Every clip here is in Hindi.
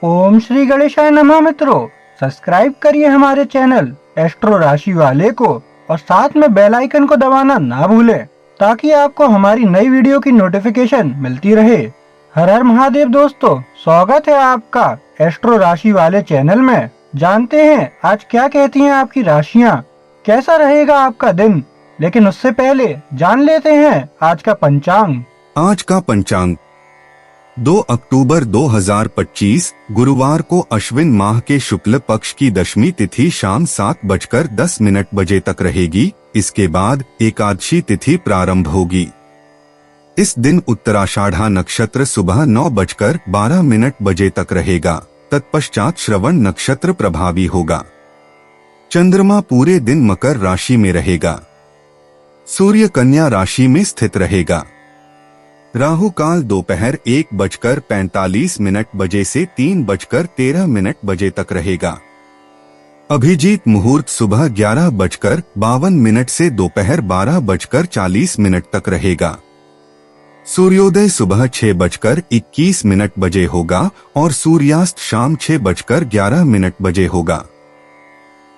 ओम श्री गणेशाय नमः। मित्रों, सब्सक्राइब करिए हमारे चैनल एस्ट्रो राशि वाले को और साथ में बेल आइकन को दबाना ना भूलें ताकि आपको हमारी नई वीडियो की नोटिफिकेशन मिलती रहे। हर हर महादेव दोस्तों, स्वागत है आपका एस्ट्रो राशि वाले चैनल में। जानते हैं आज क्या कहती हैं आपकी राशियां, कैसा रहेगा आपका दिन। लेकिन उससे पहले जान लेते हैं आज का पंचांग। आज का पंचांग 2 अक्टूबर 2025 गुरुवार को अश्विन माह के शुक्ल पक्ष की दशमी तिथि शाम 7:10 तक रहेगी। इसके बाद एकादशी तिथि प्रारंभ होगी। इस दिन उत्तराषाढ़ा नक्षत्र सुबह 9:12 तक रहेगा। तत्पश्चात श्रवण नक्षत्र प्रभावी होगा। चंद्रमा पूरे दिन मकर राशि में रहेगा। सूर्य कन्या राशि में स्थित रहेगा। राहु काल दोपहर 1:45 से 3:13 तक रहेगा। अभिजीत मुहूर्त सुबह 11:52 से दोपहर 12:40 तक रहेगा। सूर्योदय सुबह 6:21 होगा और सूर्यास्त शाम 6:11 होगा।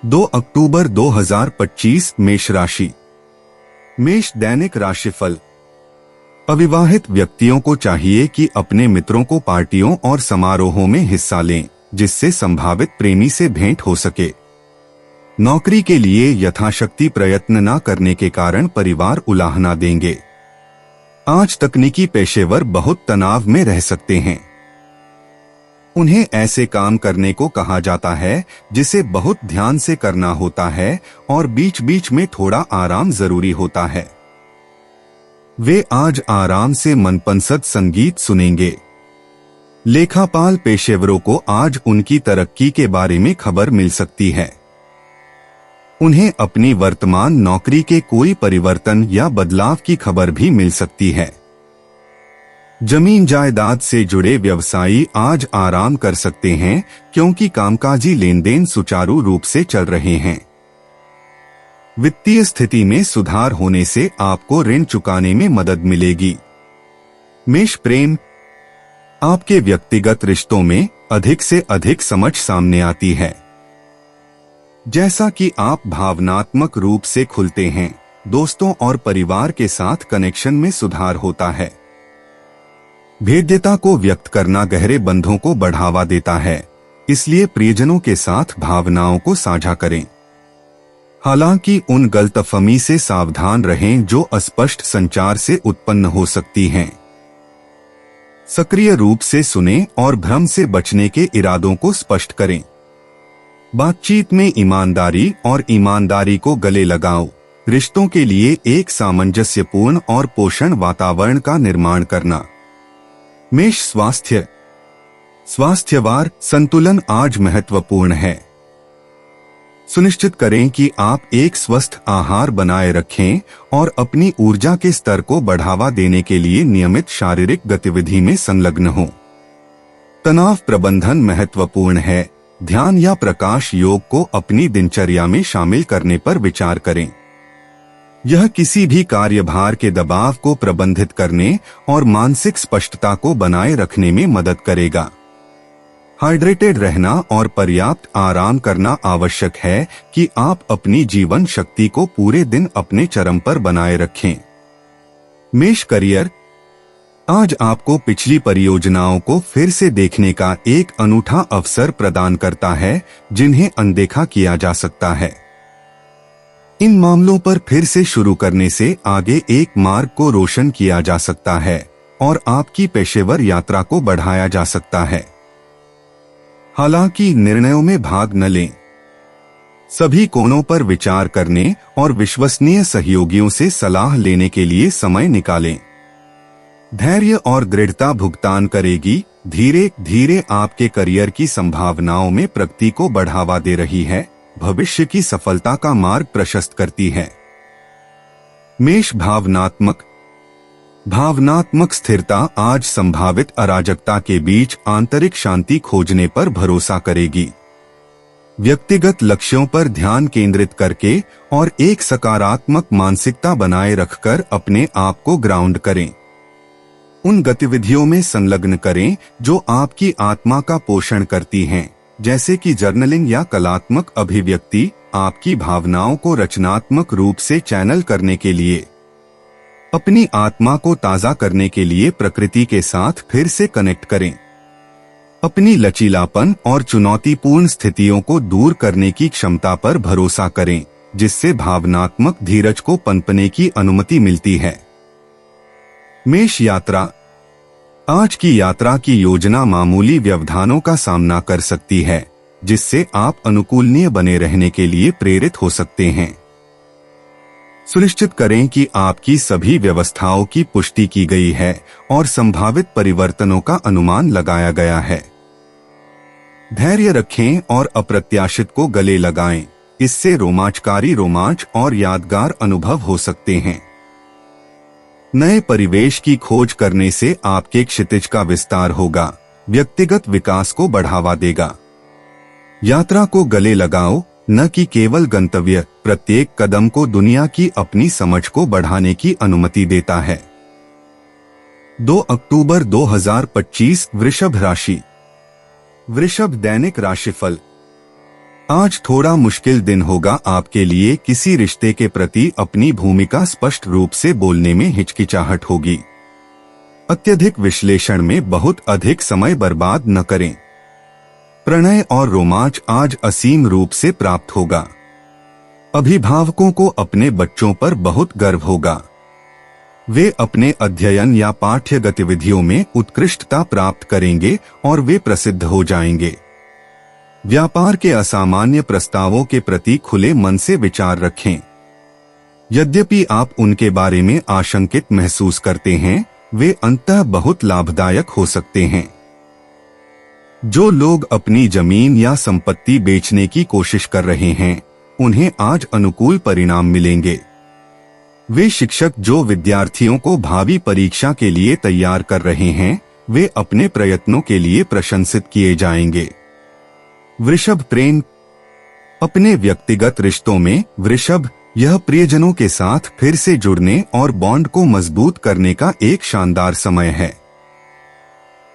2 अक्टूबर 2025 मेष राशि। मेष दैनिक राशिफल। अविवाहित व्यक्तियों को चाहिए कि अपने मित्रों को पार्टियों और समारोहों में हिस्सा लें, जिससे संभावित प्रेमी से भेंट हो सके। नौकरी के लिए यथाशक्ति प्रयत्न न करने के कारण परिवार उलाहना देंगे। आज तकनीकी पेशेवर बहुत तनाव में रह सकते हैं। उन्हें ऐसे काम करने को कहा जाता है जिसे बहुत ध्यान से करना होता है और बीच बीच में थोड़ा आराम जरूरी होता है। वे आज आराम से मनपसंद संगीत सुनेंगे। लेखापाल पेशेवरों को आज उनकी तरक्की के बारे में खबर मिल सकती है। उन्हें अपनी वर्तमान नौकरी के कोई परिवर्तन या बदलाव की खबर भी मिल सकती है। जमीन जायदाद से जुड़े व्यवसायी आज आराम कर सकते हैं क्योंकि कामकाजी लेनदेन सुचारू रूप से चल रहे हैं। वित्तीय स्थिति में सुधार होने से आपको ऋण चुकाने में मदद मिलेगी। मेष प्रेम। आपके व्यक्तिगत रिश्तों में अधिक से अधिक समझ सामने आती है। जैसा कि आप भावनात्मक रूप से खुलते हैं, दोस्तों और परिवार के साथ कनेक्शन में सुधार होता है। भेद्यता को व्यक्त करना गहरे बंधों को बढ़ावा देता है, इसलिए प्रियजनों के साथ भावनाओं को साझा करें। हालांकि उन गलतफहमी से सावधान रहें जो अस्पष्ट संचार से उत्पन्न हो सकती हैं। सक्रिय रूप से सुनें और भ्रम से बचने के इरादों को स्पष्ट करें। बातचीत में ईमानदारी और ईमानदारी को गले लगाओ। रिश्तों के लिए एक सामंजस्यपूर्ण और पोषण वातावरण का निर्माण करना। मेष स्वास्थ्य। स्वास्थ्यवार संतुलन आज महत्वपूर्ण है। सुनिश्चित करें कि आप एक स्वस्थ आहार बनाए रखें और अपनी ऊर्जा के स्तर को बढ़ावा देने के लिए नियमित शारीरिक गतिविधि में संलग्न हों। तनाव प्रबंधन महत्वपूर्ण है। ध्यान या प्रकाश योग को अपनी दिनचर्या में शामिल करने पर विचार करें। यह किसी भी कार्यभार के दबाव को प्रबंधित करने और मानसिक स्पष्टता को बनाए रखने में मदद करेगा। हाइड्रेटेड रहना और पर्याप्त आराम करना आवश्यक है कि आप अपनी जीवन शक्ति को पूरे दिन अपने चरम पर बनाए रखें। मेष करियर। आज आपको पिछली परियोजनाओं को फिर से देखने का एक अनूठा अवसर प्रदान करता है, जिन्हें अनदेखा किया जा सकता है। इन मामलों पर फिर से शुरू करने से आगे एक मार्ग को रोशन किया जा सकता है और आपकी पेशेवर यात्रा को बढ़ाया जा सकता है। हालांकि निर्णयों में भाग न लें। सभी कोणों पर विचार करने और विश्वसनीय सहयोगियों से सलाह लेने के लिए समय निकालें। धैर्य और दृढ़ता भुगतान करेगी। धीरे धीरे आपके करियर की संभावनाओं में प्रगति को बढ़ावा दे रही है, भविष्य की सफलता का मार्ग प्रशस्त करती है। मेष भावनात्मक स्थिरता आज संभावित अराजकता के बीच आंतरिक शांति खोजने पर भरोसा करेगी। व्यक्तिगत लक्ष्यों पर ध्यान केंद्रित करके और एक सकारात्मक मानसिकता बनाए रखकर अपने आप को ग्राउंड करें। उन गतिविधियों में संलग्न करें जो आपकी आत्मा का पोषण करती हैं, जैसे कि जर्नलिंग या कलात्मक अभिव्यक्ति, आपकी भावनाओं को रचनात्मक रूप से चैनल करने के लिए। अपनी आत्मा को ताज़ा करने के लिए प्रकृति के साथ फिर से कनेक्ट करें। अपनी लचीलापन और चुनौतीपूर्ण स्थितियों को दूर करने की क्षमता पर भरोसा करें, जिससे भावनात्मक धीरज को पनपने की अनुमति मिलती है। मेष यात्रा। आज की यात्रा की योजना मामूली व्यवधानों का सामना कर सकती है, जिससे आप अनुकूलनीय बने रहने के लिए प्रेरित हो सकते हैं। सुनिश्चित करें कि आपकी सभी व्यवस्थाओं की पुष्टि की गई है और संभावित परिवर्तनों का अनुमान लगाया गया है। धैर्य रखें और अप्रत्याशित को गले लगाएं, इससे रोमांचकारी रोमांच और यादगार अनुभव हो सकते हैं। नए परिवेश की खोज करने से आपके क्षितिज का विस्तार होगा, व्यक्तिगत विकास को बढ़ावा देगा। यात्रा को गले लगाओ, न कि केवल गंतव्य। प्रत्येक कदम को दुनिया की अपनी समझ को बढ़ाने की अनुमति देता है। 2 अक्टूबर 2025 वृषभ राशि। वृषभ दैनिक राशिफल। आज थोड़ा मुश्किल दिन होगा आपके लिए। किसी रिश्ते के प्रति अपनी भूमिका स्पष्ट रूप से बोलने में हिचकिचाहट होगी। अत्यधिक विश्लेषण में बहुत अधिक समय बर्बाद न करें। प्रणय और रोमांच आज असीम रूप से प्राप्त होगा। अभिभावकों को अपने बच्चों पर बहुत गर्व होगा। वे अपने अध्ययन या पाठ्य गतिविधियों में उत्कृष्टता प्राप्त करेंगे और वे प्रसिद्ध हो जाएंगे। व्यापार के असामान्य प्रस्तावों के प्रति खुले मन से विचार रखें। यद्यपि आप उनके बारे में आशंकित महसूस करते हैं, वे अंततः बहुत लाभदायक हो सकते हैं। जो लोग अपनी जमीन या संपत्ति बेचने की कोशिश कर रहे हैं, उन्हें आज अनुकूल परिणाम मिलेंगे। वे शिक्षक जो विद्यार्थियों को भावी परीक्षा के लिए तैयार कर रहे हैं, वे अपने प्रयत्नों के लिए प्रशंसित किए जाएंगे। वृषभ प्रेम। अपने व्यक्तिगत रिश्तों में वृषभ, यह प्रियजनों के साथ फिर से जुड़ने और बॉन्ड को मजबूत करने का एक शानदार समय है।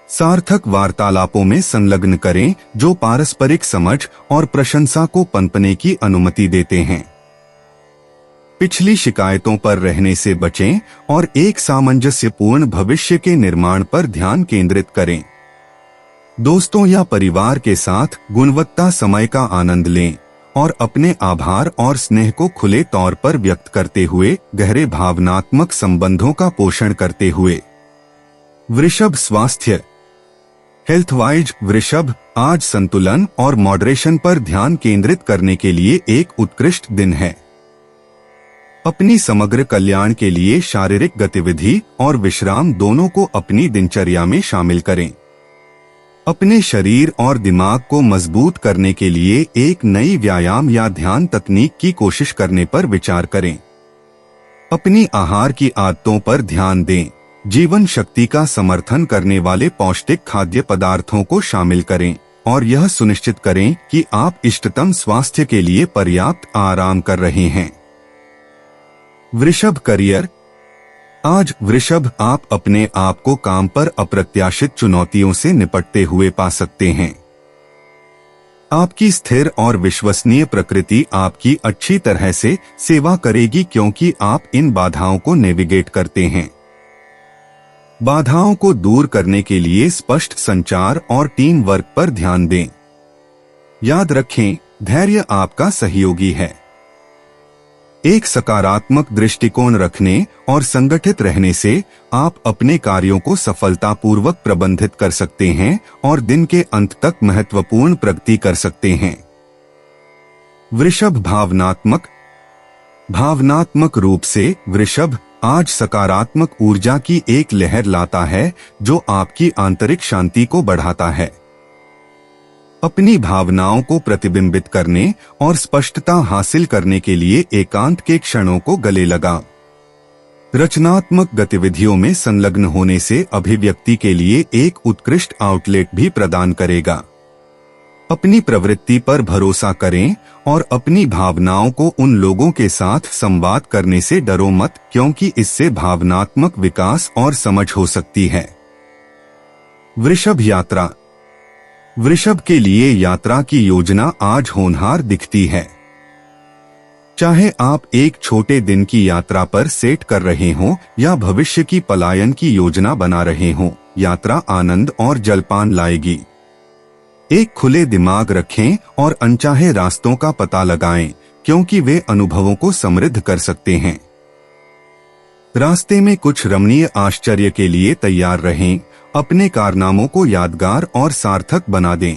सार्थक वार्तालापों में संलग्न करें जो पारस्परिक समझ और प्रशंसा को पनपने की अनुमति देते हैं। पिछली शिकायतों पर रहने से बचें और एक सामंजस्यपूर्ण भविष्य के निर्माण पर ध्यान केंद्रित करें। दोस्तों या परिवार के साथ गुणवत्ता समय का आनंद लें और अपने आभार और स्नेह को खुले तौर पर व्यक्त करते हुए गहरे भावनात्मक संबंधों का पोषण करते हुए। वृषभ स्वास्थ्य। हेल्थ वाइज वृषभ, आज संतुलन और मॉडरेशन पर ध्यान केंद्रित करने के लिए एक उत्कृष्ट दिन है। अपनी समग्र कल्याण के लिए शारीरिक गतिविधि और विश्राम दोनों को अपनी दिनचर्या में शामिल करें। अपने शरीर और दिमाग को मजबूत करने के लिए एक नई व्यायाम या ध्यान तकनीक की कोशिश करने पर विचार करें। अपनी आहार की आदतों पर ध्यान दें। जीवन शक्ति का समर्थन करने वाले पौष्टिक खाद्य पदार्थों को शामिल करें और यह सुनिश्चित करें कि आप इष्टतम स्वास्थ्य के लिए पर्याप्त आराम कर रहे हैं। वृषभ करियर। आज वृषभ, आप अपने आप को काम पर अप्रत्याशित चुनौतियों से निपटते हुए पा सकते हैं। आपकी स्थिर और विश्वसनीय प्रकृति आपकी अच्छी तरह से सेवा करेगी क्योंकि आप इन बाधाओं को नेविगेट करते हैं। बाधाओं को दूर करने के लिए स्पष्ट संचार और टीम वर्क पर ध्यान दें। याद रखें, धैर्य आपका सहयोगी है। एक सकारात्मक दृष्टिकोण रखने और संगठित रहने से आप अपने कार्यों को सफलतापूर्वक प्रबंधित कर सकते हैं और दिन के अंत तक महत्वपूर्ण प्रगति कर सकते हैं। वृषभ भावनात्मक रूप से वृषभ आज सकारात्मक ऊर्जा की एक लहर लाता है जो आपकी आंतरिक शांति को बढ़ाता है। अपनी भावनाओं को प्रतिबिंबित करने और स्पष्टता हासिल करने के लिए एकांत के क्षणों को गले लगा। रचनात्मक गतिविधियों में संलग्न होने से अभिव्यक्ति के लिए एक उत्कृष्ट आउटलेट भी प्रदान करेगा। अपनी प्रवृत्ति पर भरोसा करें और अपनी भावनाओं को उन लोगों के साथ संवाद करने से डरो मत, क्योंकि इससे भावनात्मक विकास और समझ हो सकती है। वृषभ यात्रा। वृषभ के लिए यात्रा की योजना आज होनहार दिखती है। चाहे आप एक छोटे दिन की यात्रा पर सेट कर रहे हों या भविष्य की पलायन की योजना बना रहे हों, यात्रा आनंद और जलपान लाएगी। एक खुले दिमाग रखें और अनचाहे रास्तों का पता लगाएं, क्योंकि वे अनुभवों को समृद्ध कर सकते हैं। रास्ते में कुछ रमणीय आश्चर्य के लिए तैयार रहें, अपने कारनामों को यादगार और सार्थक बना दें।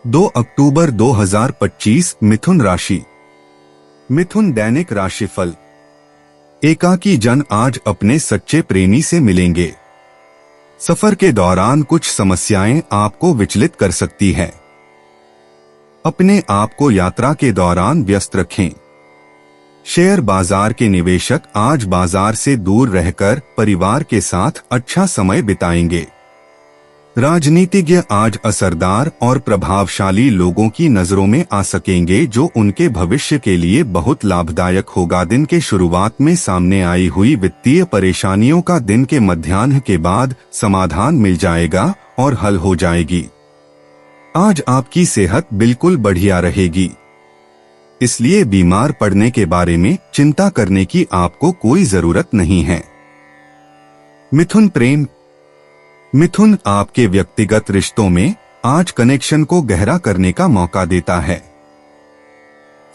2 अक्टूबर 2025 मिथुन राशि। मिथुन दैनिक राशिफल। एकाकी जन आज अपने सच्चे प्रेमी से मिलेंगे। सफर के दौरान कुछ समस्याएं आपको विचलित कर सकती है। अपने आप को यात्रा के दौरान व्यस्त रखें। शेयर बाजार के निवेशक आज बाजार से दूर रहकर परिवार के साथ अच्छा समय बिताएंगे। राजनीतिज्ञ आज असरदार और प्रभावशाली लोगों की नजरों में आ सकेंगे, जो उनके भविष्य के लिए बहुत लाभदायक होगा। दिन के शुरुआत में सामने आई हुई वित्तीय परेशानियों का दिन के मध्याह्न के बाद समाधान मिल जाएगा और हल हो जाएगी। आज आपकी सेहत बिल्कुल बढ़िया रहेगी, इसलिए बीमार पड़ने के बारे में चिंता करने की आपको कोई जरूरत नहीं है। मिथुन प्रेम। मिथुन आपके व्यक्तिगत रिश्तों में आज कनेक्शन को गहरा करने का मौका देता है।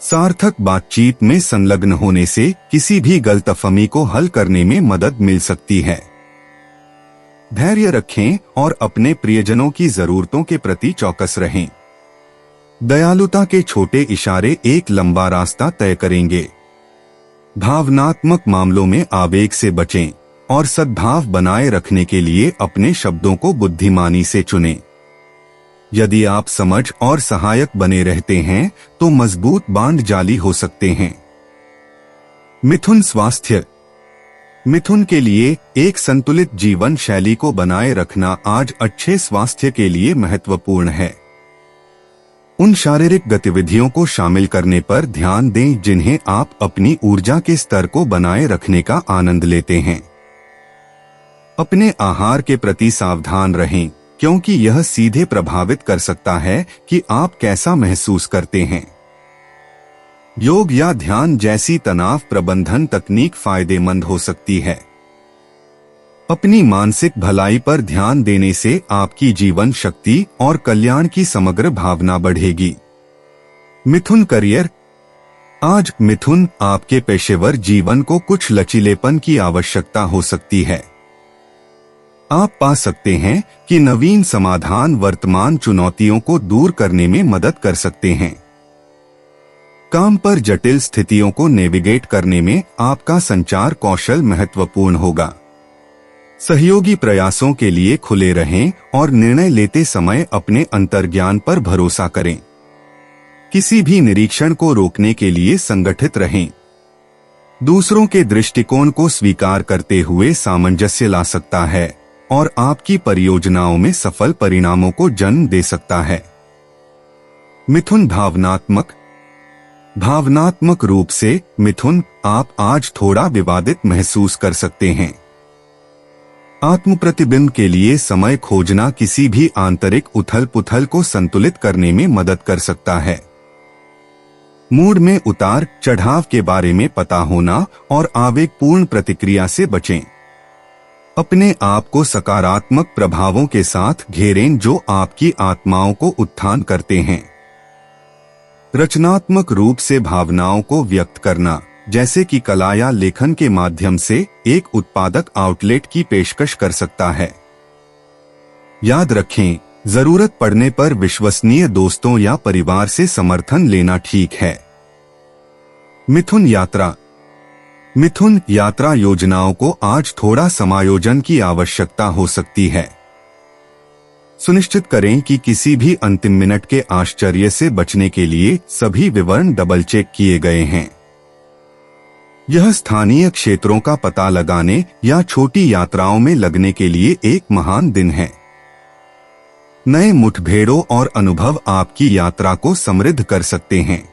सार्थक बातचीत में संलग्न होने से किसी भी गलतफहमी को हल करने में मदद मिल सकती है। धैर्य रखें और अपने प्रियजनों की जरूरतों के प्रति चौकस रहें। दयालुता के छोटे इशारे एक लंबा रास्ता तय करेंगे। भावनात्मक मामलों में आवेग से बचें और सद्भाव बनाए रखने के लिए अपने शब्दों को बुद्धिमानी से चुनें। यदि आप समझ और सहायक बने रहते हैं तो मजबूत बांध जाली हो सकते हैं। मिथुन स्वास्थ्य। मिथुन के लिए एक संतुलित जीवन शैली को बनाए रखना आज अच्छे स्वास्थ्य के लिए महत्वपूर्ण है। उन शारीरिक गतिविधियों को शामिल करने पर ध्यान दें जिन्हें आप अपनी ऊर्जा के स्तर को बनाए रखने का आनंद लेते हैं। अपने आहार के प्रति सावधान रहें, क्योंकि यह सीधे प्रभावित कर सकता है कि आप कैसा महसूस करते हैं। योग या ध्यान जैसी तनाव प्रबंधन तकनीक फायदेमंद हो सकती है। अपनी मानसिक भलाई पर ध्यान देने से आपकी जीवन शक्ति और कल्याण की समग्र भावना बढ़ेगी। मिथुन करियर। आज मिथुन आपके पेशेवर जीवन को कुछ लचीलेपन की आवश्यकता हो सकती है। आप पा सकते हैं कि नवीन समाधान वर्तमान चुनौतियों को दूर करने में मदद कर सकते हैं। काम पर जटिल स्थितियों को नेविगेट करने में आपका संचार कौशल महत्वपूर्ण होगा। सहयोगी प्रयासों के लिए खुले रहें और निर्णय लेते समय अपने अंतर्ज्ञान पर भरोसा करें। किसी भी निरीक्षण को रोकने के लिए संगठित रहें। दूसरों के दृष्टिकोण को स्वीकार करते हुए सामंजस्य ला सकता है और आपकी परियोजनाओं में सफल परिणामों को जन्म दे सकता है। मिथुन भावनात्मक। भावनात्मक रूप से मिथुन आप आज थोड़ा विवादित महसूस कर सकते हैं। आत्म प्रतिबिंब के लिए समय खोजना किसी भी आंतरिक उथल पुथल को संतुलित करने में मदद कर सकता है। मूड में उतार चढ़ाव के बारे में पता होना और आवेगपूर्ण प्रतिक्रिया से बचें। अपने आप को सकारात्मक प्रभावों के साथ घेरें जो आपकी आत्माओं को उत्थान करते हैं। रचनात्मक रूप से भावनाओं को व्यक्त करना, जैसे कि कला या लेखन के माध्यम से एक उत्पादक आउटलेट की पेशकश कर सकता है। याद रखें, जरूरत पड़ने पर विश्वसनीय दोस्तों या परिवार से समर्थन लेना ठीक है। मिथुन यात्रा। मिथुन यात्रा योजनाओं को आज थोड़ा समायोजन की आवश्यकता हो सकती है। सुनिश्चित करें कि किसी भी अंतिम मिनट के आश्चर्य से बचने के लिए सभी विवरण डबल चेक किए गए हैं। यह स्थानीय क्षेत्रों का पता लगाने या छोटी यात्राओं में लगने के लिए एक महान दिन है। नए मुठभेड़ों और अनुभव आपकी यात्रा को समृद्ध कर सकते हैं।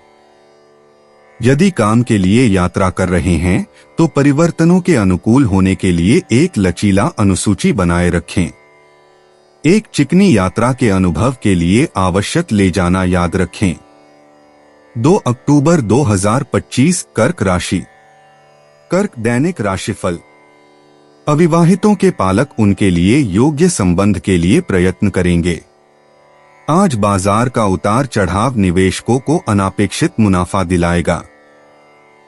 यदि काम के लिए यात्रा कर रहे हैं तो परिवर्तनों के अनुकूल होने के लिए एक लचीला अनुसूची बनाए रखें। एक चिकनी यात्रा के अनुभव के लिए आवश्यक ले जाना याद रखें। 2 अक्टूबर 2025 कर्क राशि। कर्क दैनिक राशिफल। अविवाहितों के पालक उनके लिए योग्य संबंध के लिए प्रयत्न करेंगे। आज बाजार का उतार चढ़ाव निवेशकों को अनापेक्षित मुनाफा दिलाएगा।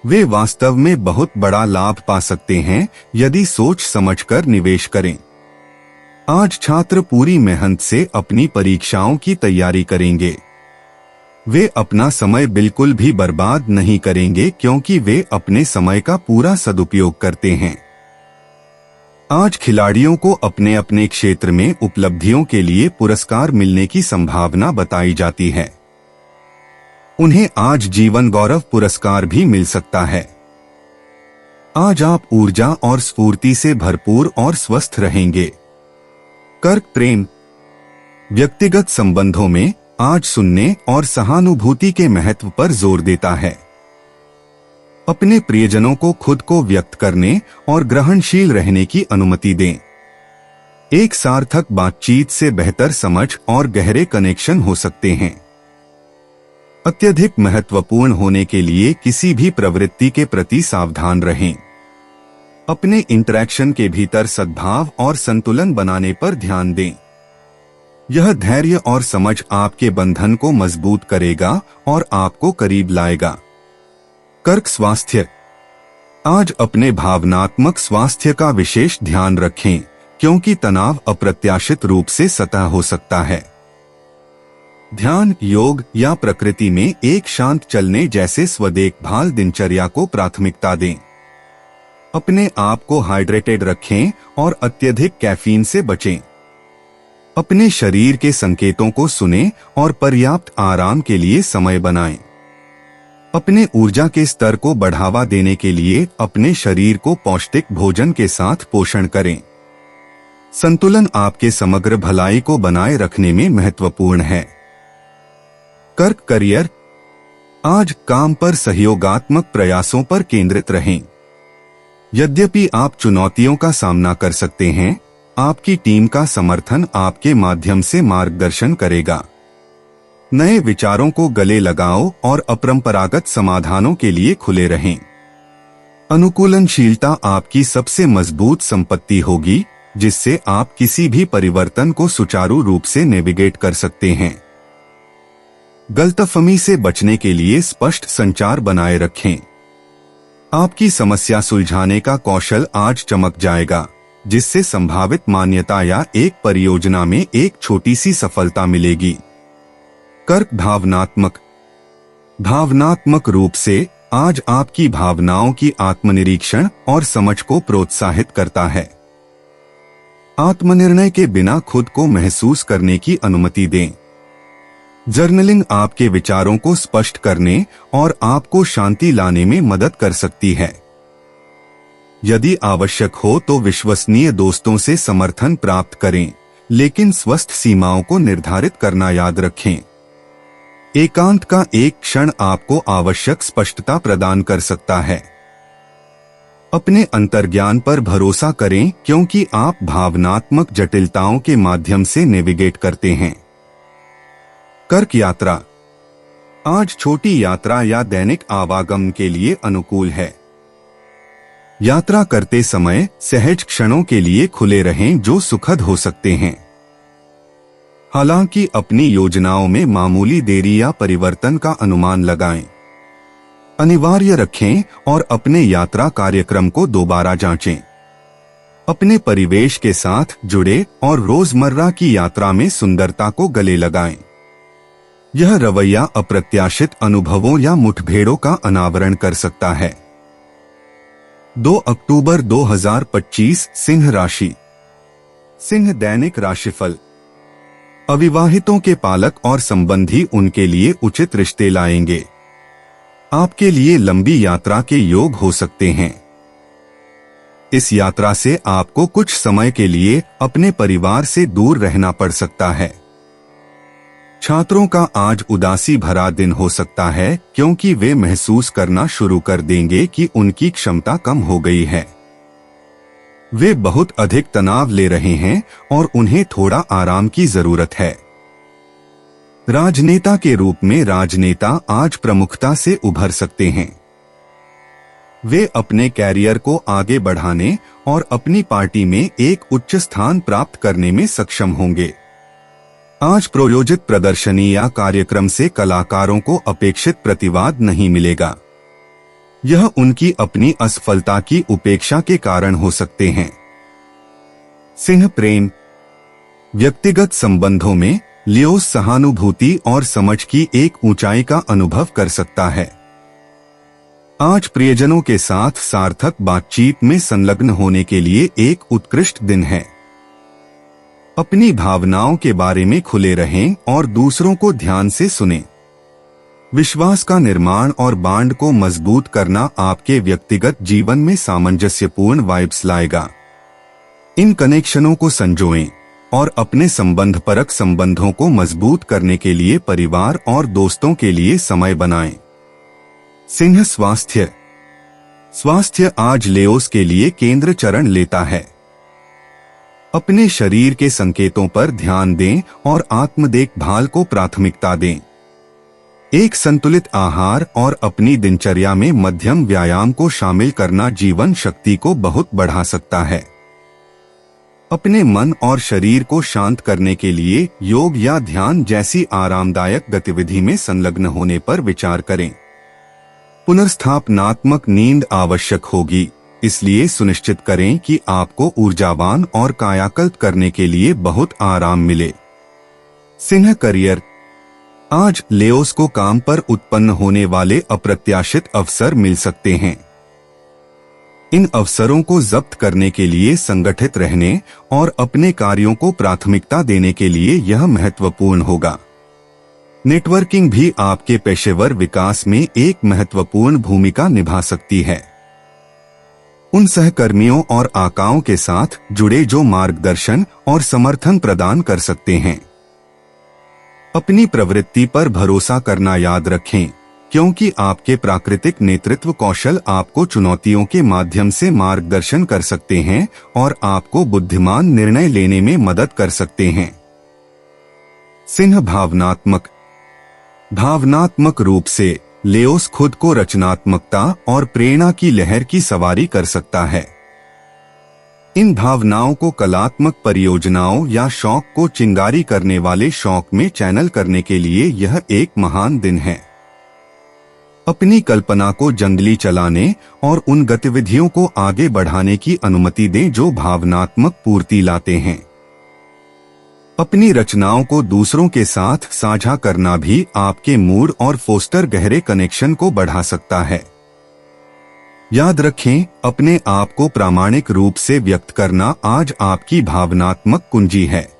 वे वास्तव में बहुत बड़ा लाभ पा सकते हैं यदि सोच समझकर निवेश करें। आज छात्र पूरी मेहनत से अपनी परीक्षाओं की तैयारी करेंगे। वे अपना समय बिल्कुल भी बर्बाद नहीं करेंगे क्योंकि वे अपने समय का पूरा सदुपयोग करते हैं। आज खिलाड़ियों को अपने अपने क्षेत्र में उपलब्धियों के लिए पुरस्कार मिलने की संभावना बताई जाती है। उन्हें आज जीवन गौरव पुरस्कार भी मिल सकता है। आज आप ऊर्जा और स्फूर्ति से भरपूर और स्वस्थ रहेंगे। कर्क प्रेम। व्यक्तिगत संबंधों में आज सुनने और सहानुभूति के महत्व पर जोर देता है। अपने प्रियजनों को खुद को व्यक्त करने और ग्रहणशील रहने की अनुमति दें। एक सार्थक बातचीत से बेहतर समझ और गहरे कनेक्शन हो सकते हैं। अत्यधिक महत्वपूर्ण होने के लिए किसी भी प्रवृत्ति के प्रति सावधान रहें। अपने इंटरैक्शन के भीतर सद्भाव और संतुलन बनाने पर ध्यान दें। यह धैर्य और समझ आपके बंधन को मजबूत करेगा और आपको करीब लाएगा। कर्क स्वास्थ्य। आज अपने भावनात्मक स्वास्थ्य का विशेष ध्यान रखें क्योंकि तनाव अप्रत्याशित रूप से सतह हो सकता है। ध्यान, योग या प्रकृति में एक शांत चलने जैसे स्वदेखभाल दिनचर्या को प्राथमिकता दें। अपने आप को हाइड्रेटेड रखें और अत्यधिक कैफीन से बचें। अपने शरीर के संकेतों को सुनें और पर्याप्त आराम के लिए समय बनाएं। अपने ऊर्जा के स्तर को बढ़ावा देने के लिए अपने शरीर को पौष्टिक भोजन के साथ पोषण करें। संतुलन आपके समग्र भलाई को बनाए रखने में महत्वपूर्ण है। कर्क करियर। आज काम पर सहयोगात्मक प्रयासों पर केंद्रित रहें। यद्यपि आप चुनौतियों का सामना कर सकते हैं, आपकी टीम का समर्थन आपके माध्यम से मार्गदर्शन करेगा। नए विचारों को गले लगाओ और अपरंपरागत समाधानों के लिए खुले रहें। अनुकूलनशीलता आपकी सबसे मजबूत संपत्ति होगी, जिससे आप किसी भी परिवर्तन को सुचारू रूप से नेविगेट कर सकते हैं। गलतफहमी से बचने के लिए स्पष्ट संचार बनाए रखें। आपकी समस्या सुलझाने का कौशल आज चमक जाएगा, जिससे संभावित मान्यता या एक परियोजना में एक छोटी सी सफलता मिलेगी। कर्क भावनात्मक रूप से आज आपकी भावनाओं की आत्मनिरीक्षण और समझ को प्रोत्साहित करता है। आत्मनिर्णय के बिना खुद को महसूस करने की अनुमति दें। जर्नलिंग आपके विचारों को स्पष्ट करने और आपको शांति लाने में मदद कर सकती है। यदि आवश्यक हो तो विश्वसनीय दोस्तों से समर्थन प्राप्त करें, लेकिन स्वस्थ सीमाओं को निर्धारित करना याद रखें। एकांत का एक क्षण आपको आवश्यक स्पष्टता प्रदान कर सकता है। अपने अंतर्ज्ञान पर भरोसा करें क्योंकि आप भावनात्मक जटिलताओं के माध्यम से नेविगेट करते हैं। कर्क यात्रा। आज छोटी यात्रा या दैनिक आवागमन के लिए अनुकूल है। यात्रा करते समय सहज क्षणों के लिए खुले रहें जो सुखद हो सकते हैं। हालांकि अपनी योजनाओं में मामूली देरी या परिवर्तन का अनुमान लगाएं। अनिवार्य रखें और अपने यात्रा कार्यक्रम को दोबारा जांचें। अपने परिवेश के साथ जुड़े और रोजमर्रा की यात्रा में सुंदरता को गले लगाएं। यह रवैया अप्रत्याशित अनुभवों या मुठभेड़ों का अनावरण कर सकता है। 2 अक्टूबर 2025 सिंह राशि। सिंह दैनिक राशिफल। अविवाहितों के पालक और संबंधी उनके लिए उचित रिश्ते लाएंगे। आपके लिए लंबी यात्रा के योग हो सकते हैं। इस यात्रा से आपको कुछ समय के लिए अपने परिवार से दूर रहना पड़ सकता है। छात्रों का आज उदासी भरा दिन हो सकता है क्योंकि वे महसूस करना शुरू कर देंगे कि उनकी क्षमता कम हो गई है। वे बहुत अधिक तनाव ले रहे हैं और उन्हें थोड़ा आराम की जरूरत है। राजनेता के रूप में राजनेता आज प्रमुखता से उभर सकते हैं। वे अपने कैरियर को आगे बढ़ाने और अपनी पार्टी में एक उच्च स्थान प्राप्त करने में सक्षम होंगे। आज प्रायोजित प्रदर्शनी या कार्यक्रम से कलाकारों को अपेक्षित प्रतिवाद नहीं मिलेगा। यह उनकी अपनी असफलता की उपेक्षा के कारण हो सकते हैं। सिंह प्रेम, व्यक्तिगत संबंधों में लियो सहानुभूति और समझ की एक ऊंचाई का अनुभव कर सकता है। आज प्रियजनों के साथ सार्थक बातचीत में संलग्न होने के लिए एक उत्कृष्ट दिन है। अपनी भावनाओं के बारे में खुले रहें और दूसरों को ध्यान से सुनें। विश्वास का निर्माण और बांड को मजबूत करना आपके व्यक्तिगत जीवन में सामंजस्यपूर्ण वाइब्स लाएगा। इन कनेक्शनों को संजोएं और अपने संबंधपरक संबंधों को मजबूत करने के लिए परिवार और दोस्तों के लिए समय बनाएं। सिंह स्वास्थ्य आज लेओस के लिए केंद्र चरण लेता है। अपने शरीर के संकेतों पर ध्यान दें और आत्म देखभाल को प्राथमिकता दें। एक संतुलित आहार और अपनी दिनचर्या में मध्यम व्यायाम को शामिल करना जीवन शक्ति को बहुत बढ़ा सकता है। अपने मन और शरीर को शांत करने के लिए योग या ध्यान जैसी आरामदायक गतिविधि में संलग्न होने पर विचार करें। पुनर्स्थापनात्मक नींद आवश्यक होगी, इसलिए सुनिश्चित करें कि आपको ऊर्जावान और कायाकल्प करने के लिए बहुत आराम मिले। सिंह करियर, आज लेओस को काम पर उत्पन्न होने वाले अप्रत्याशित अवसर मिल सकते हैं। इन अवसरों को जब्त करने के लिए संगठित रहने और अपने कार्यों को प्राथमिकता देने के लिए यह महत्वपूर्ण होगा। नेटवर्किंग भी आपके पेशेवर विकास में एक महत्वपूर्ण भूमिका निभा सकती है। उन सहकर्मियों और आकाओं के साथ जुड़े जो मार्गदर्शन और समर्थन प्रदान कर सकते हैं। अपनी प्रवृत्ति पर भरोसा करना याद रखें, क्योंकि आपके प्राकृतिक नेतृत्व कौशल आपको चुनौतियों के माध्यम से मार्गदर्शन कर सकते हैं और आपको बुद्धिमान निर्णय लेने में मदद कर सकते हैं। सिंह भावनात्मक रूप से लेओस खुद को रचनात्मकता और प्रेरणा की लहर की सवारी कर सकता है। इन भावनाओं को कलात्मक परियोजनाओं या शौक को चिंगारी करने वाले शौक में चैनल करने के लिए यह एक महान दिन है। अपनी कल्पना को जंगली चलाने और उन गतिविधियों को आगे बढ़ाने की अनुमति दें जो भावनात्मक पूर्ति लाते हैं। अपनी रचनाओं को दूसरों के साथ साझा करना भी आपके मूड और फोस्टर गहरे कनेक्शन को बढ़ा सकता है। याद रखें, अपने आप को प्रामाणिक रूप से व्यक्त करना आज आपकी भावनात्मक कुंजी है।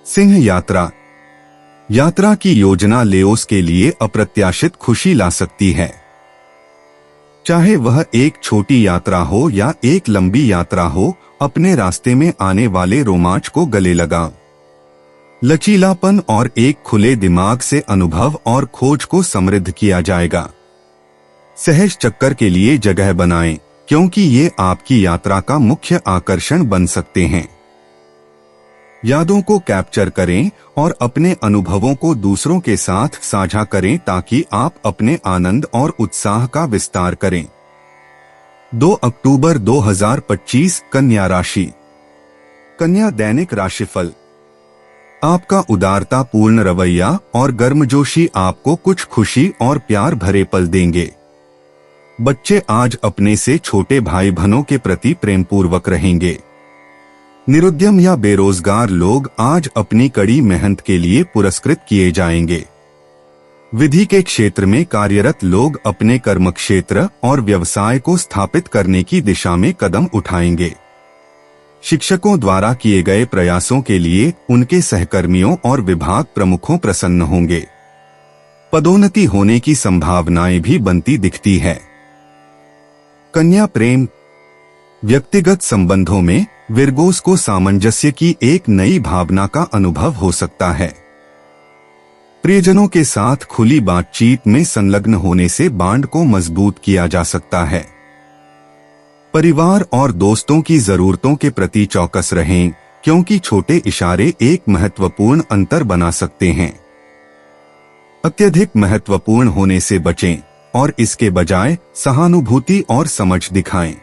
सिंह यात्रा की योजना लेओस के लिए अप्रत्याशित खुशी ला सकती है। चाहे वह एक छोटी यात्रा हो या एक लंबी यात्रा हो, अपने रास्ते में आने वाले रोमांच को गले लगाओ। लचीलापन और एक खुले दिमाग से अनुभव और खोज को समृद्ध किया जाएगा। सहज चक्कर के लिए जगह बनाएं, क्योंकि ये आपकी यात्रा का मुख्य आकर्षण बन सकते हैं। यादों को कैप्चर करें और अपने अनुभवों को दूसरों के साथ साझा करें ताकि आप अपने आनंद और उत्साह का विस्तार करें। 2 अक्टूबर 2025 कन्या राशि। कन्या दैनिक राशिफल। आपका उदारता पूर्ण रवैया और गर्मजोशी आपको कुछ खुशी और प्यार भरे पल देंगे। बच्चे आज अपने से छोटे भाई बहनों के प्रति प्रेमपूर्वक रहेंगे। निरुद्यम या बेरोजगार लोग आज अपनी कड़ी मेहनत के लिए पुरस्कृत किए जाएंगे। विधि के क्षेत्र में कार्यरत लोग अपने कर्म क्षेत्र और व्यवसाय को स्थापित करने की दिशा में कदम उठाएंगे। शिक्षकों द्वारा किए गए प्रयासों के लिए उनके सहकर्मियों और विभाग प्रमुखों प्रसन्न होंगे। पदोन्नति होने की संभावनाएं भी बनती दिखती है। कन्या प्रेम। व्यक्तिगत संबंधों में विर्गोस को सामंजस्य की एक नई भावना का अनुभव हो सकता है। प्रियजनों के साथ खुली बातचीत में संलग्न होने से बॉन्ड को मजबूत किया जा सकता है। परिवार और दोस्तों की जरूरतों के प्रति चौकस रहें, क्योंकि छोटे इशारे एक महत्वपूर्ण अंतर बना सकते हैं। अत्यधिक महत्वपूर्ण होने से बचें और इसके बजाय सहानुभूति और समझ दिखाएं।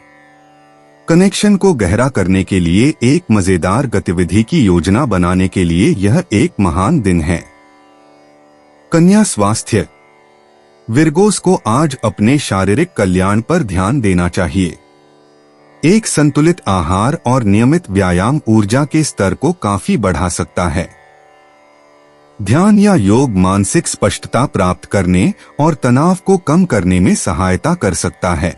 कनेक्शन को गहरा करने के लिए एक मजेदार गतिविधि की योजना बनाने के लिए यह एक महान दिन है। कन्या स्वास्थ्य। विर्गोस को आज अपने शारीरिक कल्याण पर ध्यान देना चाहिए। एक संतुलित आहार और नियमित व्यायाम ऊर्जा के स्तर को काफी बढ़ा सकता है। ध्यान या योग मानसिक स्पष्टता प्राप्त करने और तनाव को कम करने में सहायता कर सकता है।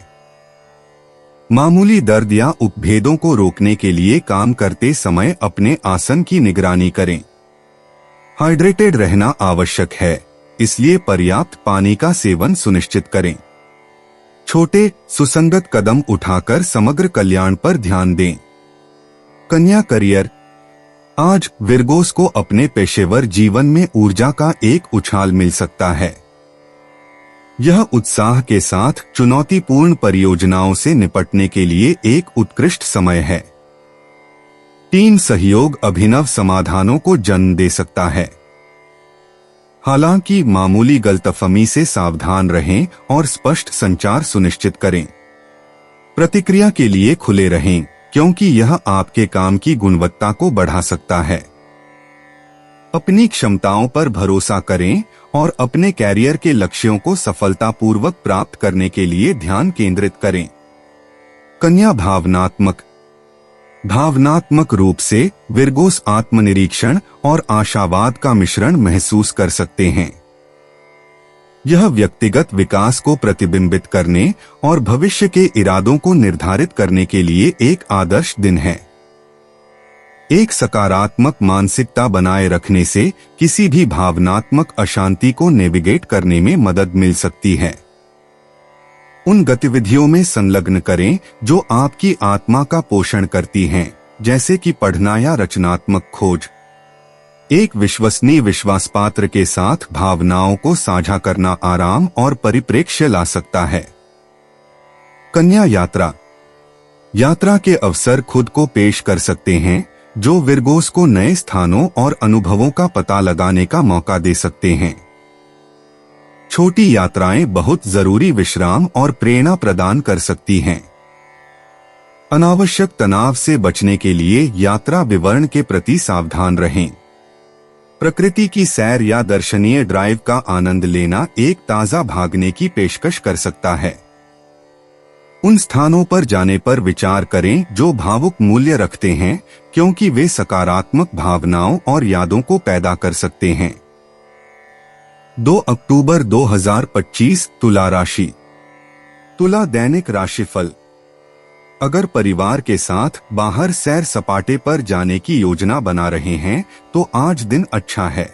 मामूली दर्द या उपभेदों को रोकने के लिए काम करते समय अपने आसन की निगरानी करें। हाइड्रेटेड रहना आवश्यक है, इसलिए पर्याप्त पानी का सेवन सुनिश्चित करें। छोटे सुसंगत कदम उठाकर समग्र कल्याण पर ध्यान दें। कन्या करियर। आज विर्गोस को अपने पेशेवर जीवन में ऊर्जा का एक उछाल मिल सकता है। यह उत्साह के साथ चुनौतीपूर्ण परियोजनाओं से निपटने के लिए एक उत्कृष्ट समय है। टीम सहयोग अभिनव समाधानों को जन्म दे सकता है। हालांकि मामूली गलतफहमी से सावधान रहें और स्पष्ट संचार सुनिश्चित करें। प्रतिक्रिया के लिए खुले रहें, क्योंकि यह आपके काम की गुणवत्ता को बढ़ा सकता है। अपनी क्षमताओं पर भरोसा करें और अपने कैरियर के लक्ष्यों को सफलतापूर्वक प्राप्त करने के लिए ध्यान केंद्रित करें। कन्या भावनात्मक रूप से विर्गोस आत्मनिरीक्षण और आशावाद का मिश्रण महसूस कर सकते हैं। यह व्यक्तिगत विकास को प्रतिबिंबित करने और भविष्य के इरादों को निर्धारित करने के लिए एक आदर्श दिन है। एक सकारात्मक मानसिकता बनाए रखने से किसी भी भावनात्मक अशांति को नेविगेट करने में मदद मिल सकती है। उन गतिविधियों में संलग्न करें जो आपकी आत्मा का पोषण करती हैं, जैसे कि पढ़ना या रचनात्मक खोज। एक विश्वसनीय विश्वासपात्र के साथ भावनाओं को साझा करना आराम और परिप्रेक्ष्य ला सकता है। कन्या यात्रा के अवसर खुद को पेश कर सकते हैं, जो विर्गोस को नए स्थानों और अनुभवों का पता लगाने का मौका दे सकते हैं। छोटी यात्राएं बहुत जरूरी विश्राम और प्रेरणा प्रदान कर सकती हैं। अनावश्यक तनाव से बचने के लिए यात्रा विवरण के प्रति सावधान रहें। प्रकृति की सैर या दर्शनीय ड्राइव का आनंद लेना एक ताजा भागने की पेशकश कर सकता है। उन स्थानों पर जाने पर विचार करें जो भावुक मूल्य रखते हैं, क्योंकि वे सकारात्मक भावनाओं और यादों को पैदा कर सकते हैं। 2 अक्टूबर 2025 तुला राशि। तुला दैनिक राशिफल। अगर परिवार के साथ बाहर सैर सपाटे पर जाने की योजना बना रहे हैं तो आज दिन अच्छा है।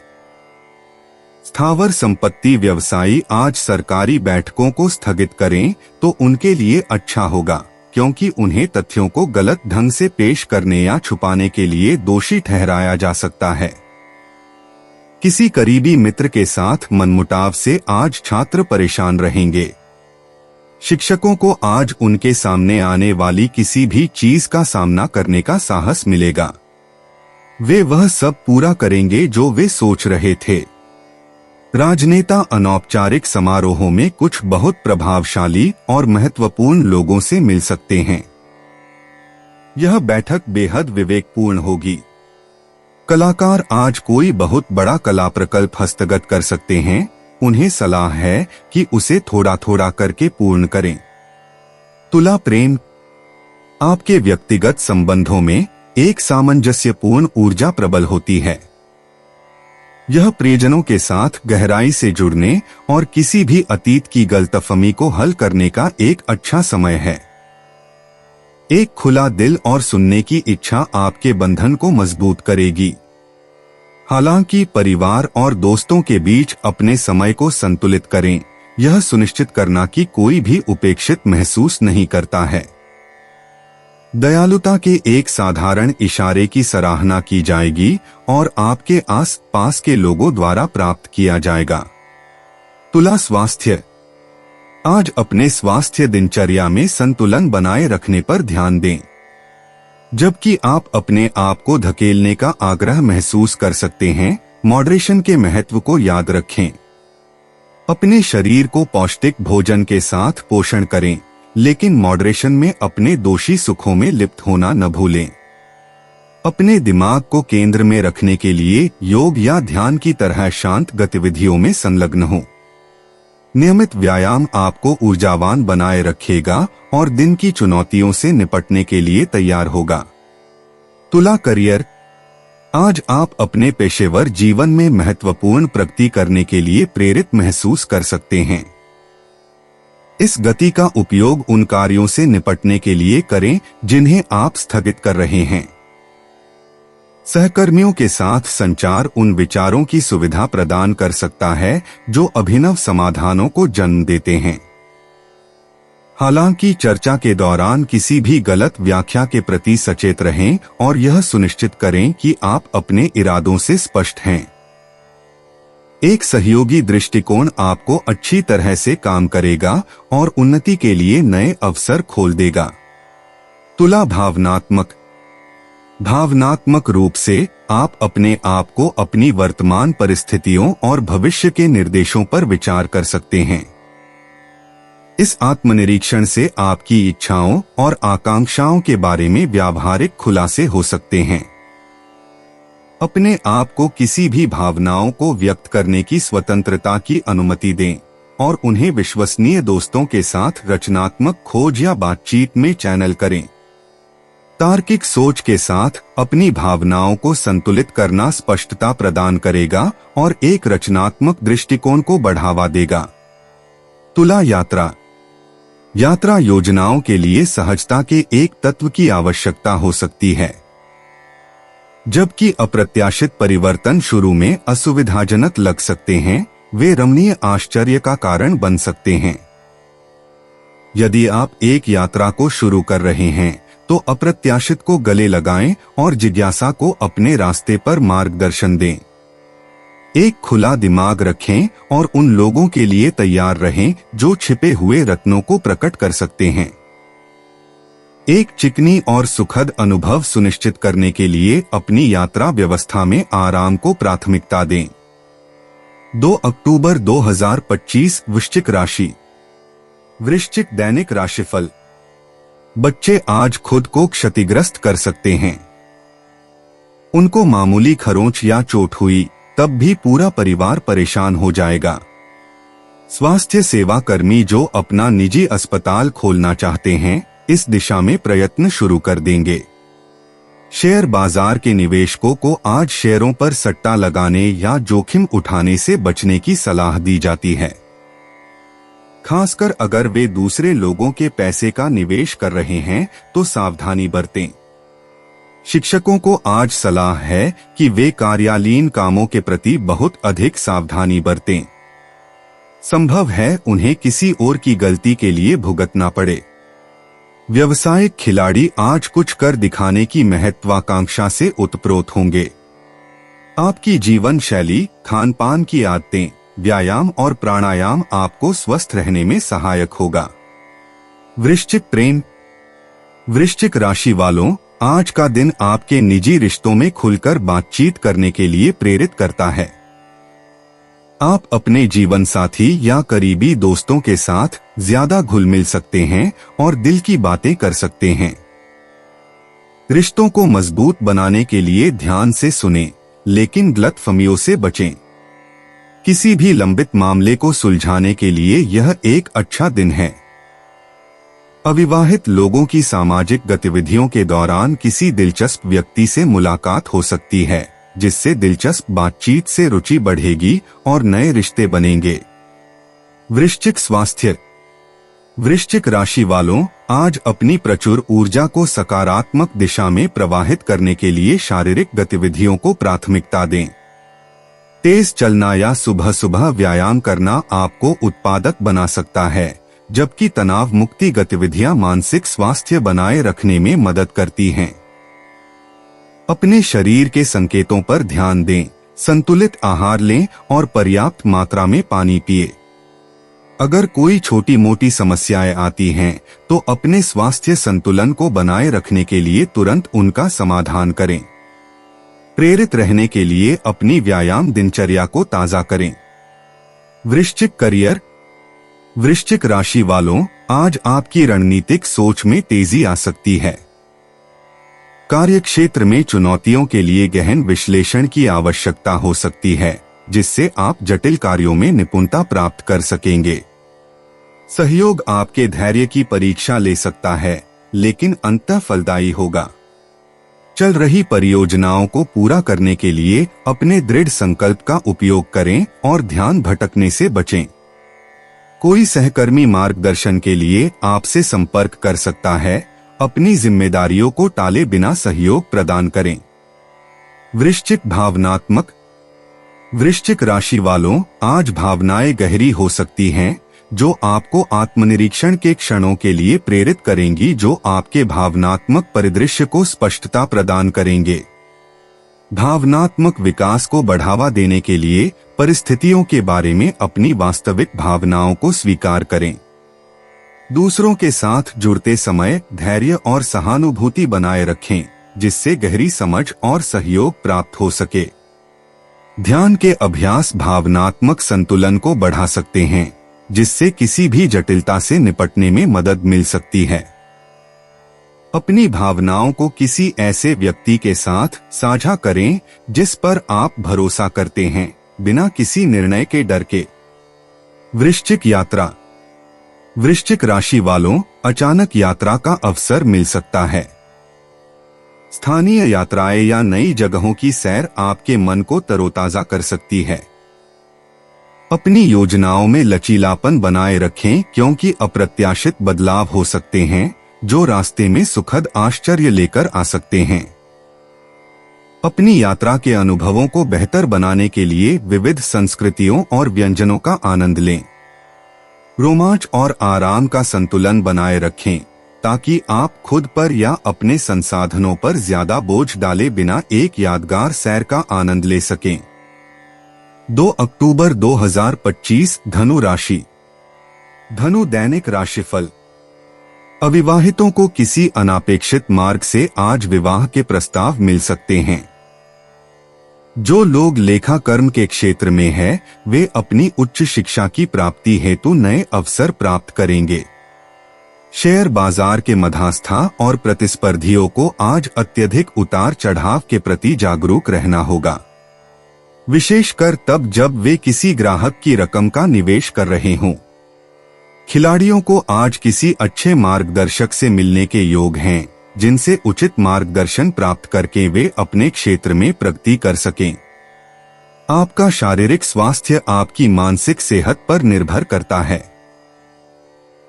स्थावर संपत्ति व्यवसायी आज सरकारी बैठकों को स्थगित करें तो उनके लिए अच्छा होगा, क्योंकि उन्हें तथ्यों को गलत ढंग से पेश करने या छुपाने के लिए दोषी ठहराया जा सकता है। किसी करीबी मित्र के साथ मनमुटाव से आज छात्र परेशान रहेंगे। शिक्षकों को आज उनके सामने आने वाली किसी भी चीज का सामना करने का साहस मिलेगा। वे वह सब पूरा करेंगे जो वे सोच रहे थे। राजनेता अनौपचारिक समारोहों में कुछ बहुत प्रभावशाली और महत्वपूर्ण लोगों से मिल सकते हैं। यह बैठक बेहद विवेकपूर्ण होगी। कलाकार आज कोई बहुत बड़ा कला प्रकल्प हस्तगत कर सकते हैं। उन्हें सलाह है कि उसे थोड़ा थोड़ा करके पूर्ण करें। तुला प्रेम। आपके व्यक्तिगत संबंधों में एक सामंजस्यपूर्ण ऊर्जा प्रबल होती है। यह प्रियजनों के साथ गहराई से जुड़ने और किसी भी अतीत की गलतफहमी को हल करने का एक अच्छा समय है। एक खुला दिल और सुनने की इच्छा आपके बंधन को मजबूत करेगी। हालांकि परिवार और दोस्तों के बीच अपने समय को संतुलित करें, यह सुनिश्चित करना कि कोई भी उपेक्षित महसूस नहीं करता है। दयालुता के एक साधारण इशारे की सराहना की जाएगी और आपके आस पास के लोगों द्वारा प्राप्त किया जाएगा। तुला स्वास्थ्य। आज अपने स्वास्थ्य दिनचर्या में संतुलन बनाए रखने पर ध्यान दें। जबकि आप अपने आप को धकेलने का आग्रह महसूस कर सकते हैं, मॉडरेशन के महत्व को याद रखें। अपने शरीर को पौष्टिक भोजन के साथ पोषण करें, लेकिन मॉडरेशन में अपने दोषी सुखों में लिप्त होना न भूलें। अपने दिमाग को केंद्र में रखने के लिए योग या ध्यान की तरह शांत गतिविधियों में संलग्न हो। नियमित व्यायाम आपको ऊर्जावान बनाए रखेगा और दिन की चुनौतियों से निपटने के लिए तैयार होगा। तुला करियर। आज आप अपने पेशेवर जीवन में महत्वपूर्ण प्रगति करने के लिए प्रेरित महसूस कर सकते हैं। इस गति का उपयोग उन कार्यों से निपटने के लिए करें जिन्हें आप स्थगित कर रहे हैं। सहकर्मियों के साथ संचार उन विचारों की सुविधा प्रदान कर सकता है जो अभिनव समाधानों को जन्म देते हैं। हालांकि चर्चा के दौरान किसी भी गलत व्याख्या के प्रति सचेत रहें और यह सुनिश्चित करें कि आप अपने इरादों से स्पष्ट हैं। एक सहयोगी दृष्टिकोण आपको अच्छी तरह से काम करेगा और उन्नति के लिए नए अवसर खोल देगा। तुला भावनात्मक रूप से आप अपने आप को अपनी वर्तमान परिस्थितियों और भविष्य के निर्देशों पर विचार कर सकते हैं। इस आत्मनिरीक्षण से आपकी इच्छाओं और आकांक्षाओं के बारे में व्यावहारिक खुलासे हो सकते हैं। अपने आप को किसी भी भावनाओं को व्यक्त करने की स्वतंत्रता की अनुमति दें और उन्हें विश्वसनीय दोस्तों के साथ रचनात्मक खोज या बातचीत में चैनल करें। तार्किक सोच के साथ अपनी भावनाओं को संतुलित करना स्पष्टता प्रदान करेगा और एक रचनात्मक दृष्टिकोण को बढ़ावा देगा। तुला यात्रा योजनाओं के लिए सहजता के एक तत्व की आवश्यकता हो सकती है। जबकि अप्रत्याशित परिवर्तन शुरू में असुविधाजनक लग सकते हैं, वे रमणीय आश्चर्य का कारण बन सकते हैं। यदि आप एक यात्रा को शुरू कर रहे हैं तो अप्रत्याशित को गले लगाएं और जिज्ञासा को अपने रास्ते पर मार्गदर्शन दें। एक खुला दिमाग रखें और उन लोगों के लिए तैयार रहें जो छिपे हुए रत्नों को प्रकट कर सकते हैं। एक चिकनी और सुखद अनुभव सुनिश्चित करने के लिए अपनी यात्रा व्यवस्था में आराम को प्राथमिकता दें। 2 अक्टूबर 2025 वृश्चिक राशि। वृश्चिक दैनिक राशिफल। बच्चे आज खुद को क्षतिग्रस्त कर सकते हैं। उनको मामूली खरोंच या चोट हुई तब भी पूरा परिवार परेशान हो जाएगा। स्वास्थ्य सेवा कर्मी जो अपना निजी अस्पताल खोलना चाहते हैं, इस दिशा में प्रयत्न शुरू कर देंगे। शेयर बाजार के निवेशकों को आज शेयरों पर सट्टा लगाने या जोखिम उठाने से बचने की सलाह दी जाती है, खासकर अगर वे दूसरे लोगों के पैसे का निवेश कर रहे हैं तो सावधानी बरतें। शिक्षकों को आज सलाह है कि वे कार्यालयीन कामों के प्रति बहुत अधिक सावधानी बरतें। संभव है उन्हें किसी और की गलती के लिए भुगतना पड़े। व्यावसायिक खिलाड़ी आज कुछ कर दिखाने की महत्वाकांक्षा से उत्प्रोत होंगे। आपकी जीवन शैली, खान पान की आदतें, व्यायाम और प्राणायाम आपको स्वस्थ रहने में सहायक होगा। वृश्चिक प्रेम। वृश्चिक राशि वालों, आज का दिन आपके निजी रिश्तों में खुलकर बातचीत करने के लिए प्रेरित करता है। आप अपने जीवन साथी या करीबी दोस्तों के साथ ज्यादा घुल मिल सकते हैं और दिल की बातें कर सकते हैं। रिश्तों को मजबूत बनाने के लिए ध्यान से सुनें, लेकिन गलतफहमियों से बचें। किसी भी लंबित मामले को सुलझाने के लिए यह एक अच्छा दिन है। अविवाहित लोगों की सामाजिक गतिविधियों के दौरान किसी दिलचस्प व्यक्ति से मुलाकात हो सकती है, जिससे दिलचस्प बातचीत से रुचि बढ़ेगी और नए रिश्ते बनेंगे। वृश्चिक स्वास्थ्य। वृश्चिक राशि वालों, आज अपनी प्रचुर ऊर्जा को सकारात्मक दिशा में प्रवाहित करने के लिए शारीरिक गतिविधियों को प्राथमिकता दें। तेज चलना या सुबह सुबह व्यायाम करना आपको उत्पादक बना सकता है, जबकि तनाव मुक्ति गतिविधियां मानसिक स्वास्थ्य बनाए रखने में मदद करती हैं। अपने शरीर के संकेतों पर ध्यान दें, संतुलित आहार लें और पर्याप्त मात्रा में पानी पिए। अगर कोई छोटी मोटी समस्याएं आती हैं, तो अपने स्वास्थ्य संतुलन को बनाए रखने के लिए तुरंत उनका समाधान करें। प्रेरित रहने के लिए अपनी व्यायाम दिनचर्या को ताज़ा करें। वृश्चिक करियर। वृश्चिक राशि वालों, आज आपकी रणनीतिक सोच में तेजी आ सकती है। कार्यक्षेत्र में चुनौतियों के लिए गहन विश्लेषण की आवश्यकता हो सकती है, जिससे आप जटिल कार्यों में निपुणता प्राप्त कर सकेंगे। सहयोग आपके धैर्य की परीक्षा ले सकता है, लेकिन अंततः फलदायी होगा। चल रही परियोजनाओं को पूरा करने के लिए अपने दृढ़ संकल्प का उपयोग करें और ध्यान भटकने से बचें। कोई सहकर्मी मार्गदर्शन के लिए आपसे संपर्क कर सकता है। अपनी जिम्मेदारियों को टाले बिना सहयोग प्रदान करें। वृश्चिक भावनात्मक। वृश्चिक राशि वालों, आज भावनाएं गहरी हो सकती हैं, जो आपको आत्मनिरीक्षण के क्षणों के लिए प्रेरित करेंगी, जो आपके भावनात्मक परिदृश्य को स्पष्टता प्रदान करेंगे। भावनात्मक विकास को बढ़ावा देने के लिए परिस्थितियों के बारे में अपनी वास्तविक भावनाओं को स्वीकार करें। दूसरों के साथ जुड़ते समय धैर्य और सहानुभूति बनाए रखें, जिससे गहरी समझ और सहयोग प्राप्त हो सके। ध्यान के अभ्यास भावनात्मक संतुलन को बढ़ा सकते हैं, जिससे किसी भी जटिलता से निपटने में मदद मिल सकती है। अपनी भावनाओं को किसी ऐसे व्यक्ति के साथ साझा करें जिस पर आप भरोसा करते हैं, बिना किसी निर्णय के डर के। वृश्चिक यात्रा। वृश्चिक राशि वालों, अचानक यात्रा का अवसर मिल सकता है। स्थानीय यात्राएं या नई जगहों की सैर आपके मन को तरोताजा कर सकती है। अपनी योजनाओं में लचीलापन बनाए रखें, क्योंकि अप्रत्याशित बदलाव हो सकते हैं जो रास्ते में सुखद आश्चर्य लेकर आ सकते हैं। अपनी यात्रा के अनुभवों को बेहतर बनाने के लिए विविध संस्कृतियों और व्यंजनों का आनंद लें। रोमांच और आराम का संतुलन बनाए रखें, ताकि आप खुद पर या अपने संसाधनों पर ज्यादा बोझ डाले बिना एक यादगार सैर का आनंद ले सकें। 2 अक्टूबर 2025 धनु राशि। धनु दैनिक राशिफल। अविवाहितों को किसी अनापेक्षित मार्ग से आज विवाह के प्रस्ताव मिल सकते हैं। जो लोग लेखा कर्म के क्षेत्र में हैं, वे अपनी उच्च शिक्षा की प्राप्ति हेतु नए अवसर प्राप्त करेंगे। शेयर बाजार के मध्यस्थों और प्रतिस्पर्धियों को आज अत्यधिक उतार चढ़ाव के प्रति जागरूक रहना होगा, विशेषकर तब जब वे किसी ग्राहक की रकम का निवेश कर रहे हों। खिलाड़ियों को आज किसी अच्छे मार्गदर्शक से मिलने के योग हैं, जिनसे उचित मार्गदर्शन प्राप्त करके वे अपने क्षेत्र में प्रगति कर सकें। आपका शारीरिक स्वास्थ्य आपकी मानसिक सेहत पर निर्भर करता है।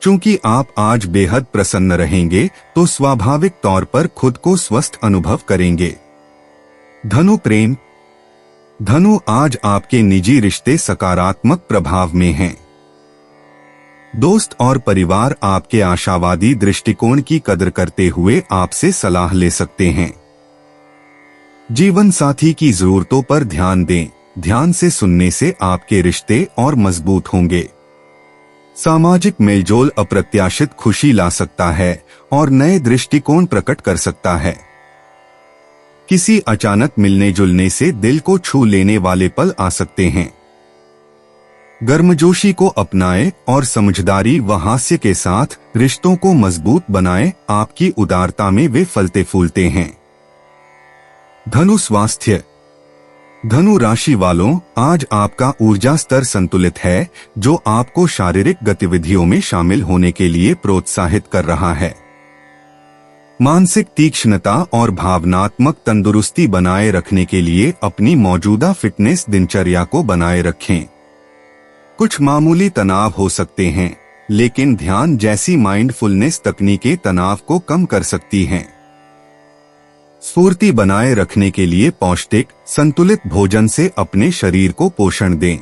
चूंकि आप आज बेहद प्रसन्न रहेंगे, तो स्वाभाविक तौर पर खुद को स्वस्थ अनुभव करेंगे। धनु प्रेम। धनु, आज आपके निजी रिश्ते सकारात्मक प्रभाव में हैं। दोस्त और परिवार आपके आशावादी दृष्टिकोण की कदर करते हुए आपसे सलाह ले सकते हैं। जीवन साथी की जरूरतों पर ध्यान दें। ध्यान से सुनने से आपके रिश्ते और मजबूत होंगे। सामाजिक मेलजोल अप्रत्याशित खुशी ला सकता है और नए दृष्टिकोण प्रकट कर सकता है। किसी अचानक मिलने जुलने से दिल को छू लेने वाले पल आ सकते हैं। गर्मजोशी को अपनाएं और समझदारी व हास्य के साथ रिश्तों को मजबूत बनाएं। आपकी उदारता में वे फलते फूलते हैं। धनु स्वास्थ्य। धनु राशि वालों, आज आपका ऊर्जा स्तर संतुलित है, जो आपको शारीरिक गतिविधियों में शामिल होने के लिए प्रोत्साहित कर रहा है। मानसिक तीक्ष्णता और भावनात्मक तंदुरुस्ती बनाए रखने के लिए अपनी मौजूदा फिटनेस दिनचर्या को बनाए रखें। कुछ मामूली तनाव हो सकते हैं, लेकिन ध्यान जैसी माइंडफुलनेस तकनीकें तनाव को कम कर सकती हैं। स्फूर्ति बनाए रखने के लिए पौष्टिक, संतुलित भोजन से अपने शरीर को पोषण दें।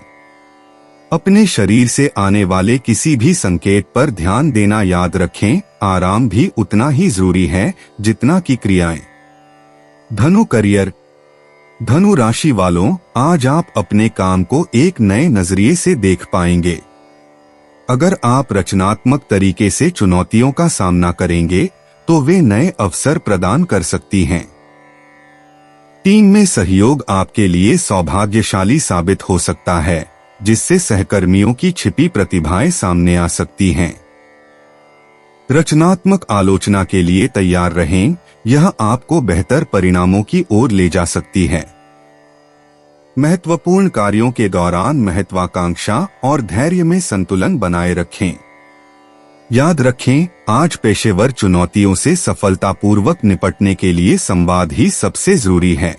अपने शरीर से आने वाले किसी भी संकेत पर ध्यान देना याद रखें, आराम भी उतना ही जरूरी है जितना कि क्रियाएं। धनु करियर। धनु राशि वालों, आज आप अपने काम को एक नए नजरिए से देख पाएंगे। अगर आप रचनात्मक तरीके से चुनौतियों का सामना करेंगे तो वे नए अवसर प्रदान कर सकती हैं। टीम में सहयोग आपके लिए सौभाग्यशाली साबित हो सकता है, जिससे सहकर्मियों की छिपी प्रतिभाएं सामने आ सकती हैं। रचनात्मक आलोचना के लिए तैयार रहें, यह आपको बेहतर परिणामों की ओर ले जा सकती है। महत्वपूर्ण कार्यों के दौरान महत्वाकांक्षा और धैर्य में संतुलन बनाए रखें। याद रखें, आज पेशेवर चुनौतियों से सफलतापूर्वक निपटने के लिए संवाद ही सबसे जरूरी है।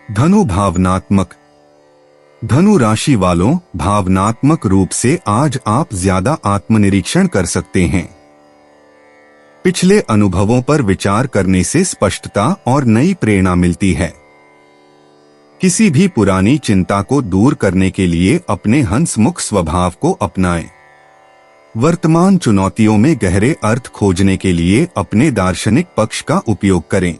धनु भावनात्मक। धनु राशि वालों, भावनात्मक रूप से आज आप ज्यादा आत्मनिरीक्षण कर सकते हैं। पिछले अनुभवों पर विचार करने से स्पष्टता और नई प्रेरणा मिलती है। किसी भी पुरानी चिंता को दूर करने के लिए अपने हंसमुख स्वभाव को अपनाएं। वर्तमान चुनौतियों में गहरे अर्थ खोजने के लिए अपने दार्शनिक पक्ष का उपयोग करें।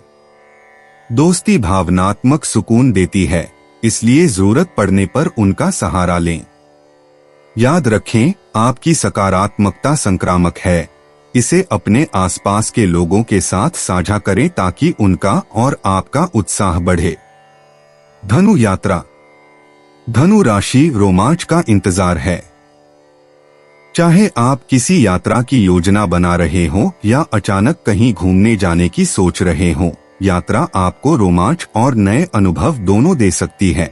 दोस्ती भावनात्मक सुकून देती है, इसलिए जरूरत पड़ने पर उनका सहारा लें। याद रखें, आपकी सकारात्मकता संक्रामक है, इसे अपने आसपास के लोगों के साथ साझा करें ताकि उनका और आपका उत्साह बढ़े। धनु यात्रा। धनु राशि, रोमांच का इंतजार है। चाहे आप किसी यात्रा की योजना बना रहे हों या अचानक कहीं घूमने जाने की सोच रहे हों, यात्रा आपको रोमांच और नए अनुभव दोनों दे सकती है।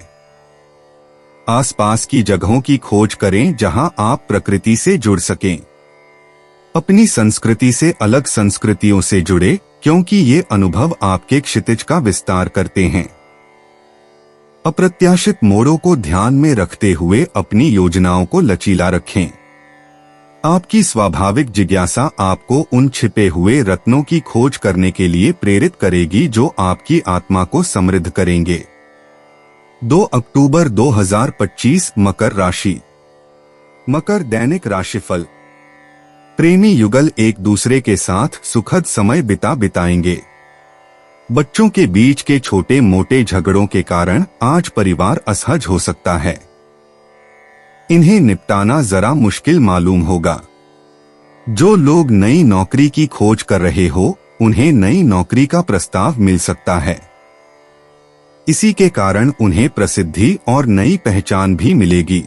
आसपास की जगहों की खोज करें जहां आप प्रकृति से जुड़ सकें। अपनी संस्कृति से अलग संस्कृतियों से जुड़े, क्योंकि ये अनुभव आपके क्षितिज का विस्तार करते हैं। अप्रत्याशित मोड़ों को ध्यान में रखते हुए अपनी योजनाओं को लचीला रखें। आपकी स्वाभाविक जिज्ञासा आपको उन छिपे हुए रत्नों की खोज करने के लिए प्रेरित करेगी जो आपकी आत्मा को समृद्ध करेंगे। 2 अक्टूबर 2025 मकर राशि। मकर दैनिक राशिफल। प्रेमी युगल एक दूसरे के साथ सुखद समय बिताएंगे। बच्चों के बीच के छोटे मोटे झगड़ों के कारण आज परिवार असहज हो सकता है। इन्हें निपटाना जरा मुश्किल मालूम होगा। जो लोग नई नौकरी की खोज कर रहे हो, उन्हें नई नौकरी का प्रस्ताव मिल सकता है। इसी के कारण उन्हें प्रसिद्धि और नई पहचान भी मिलेगी।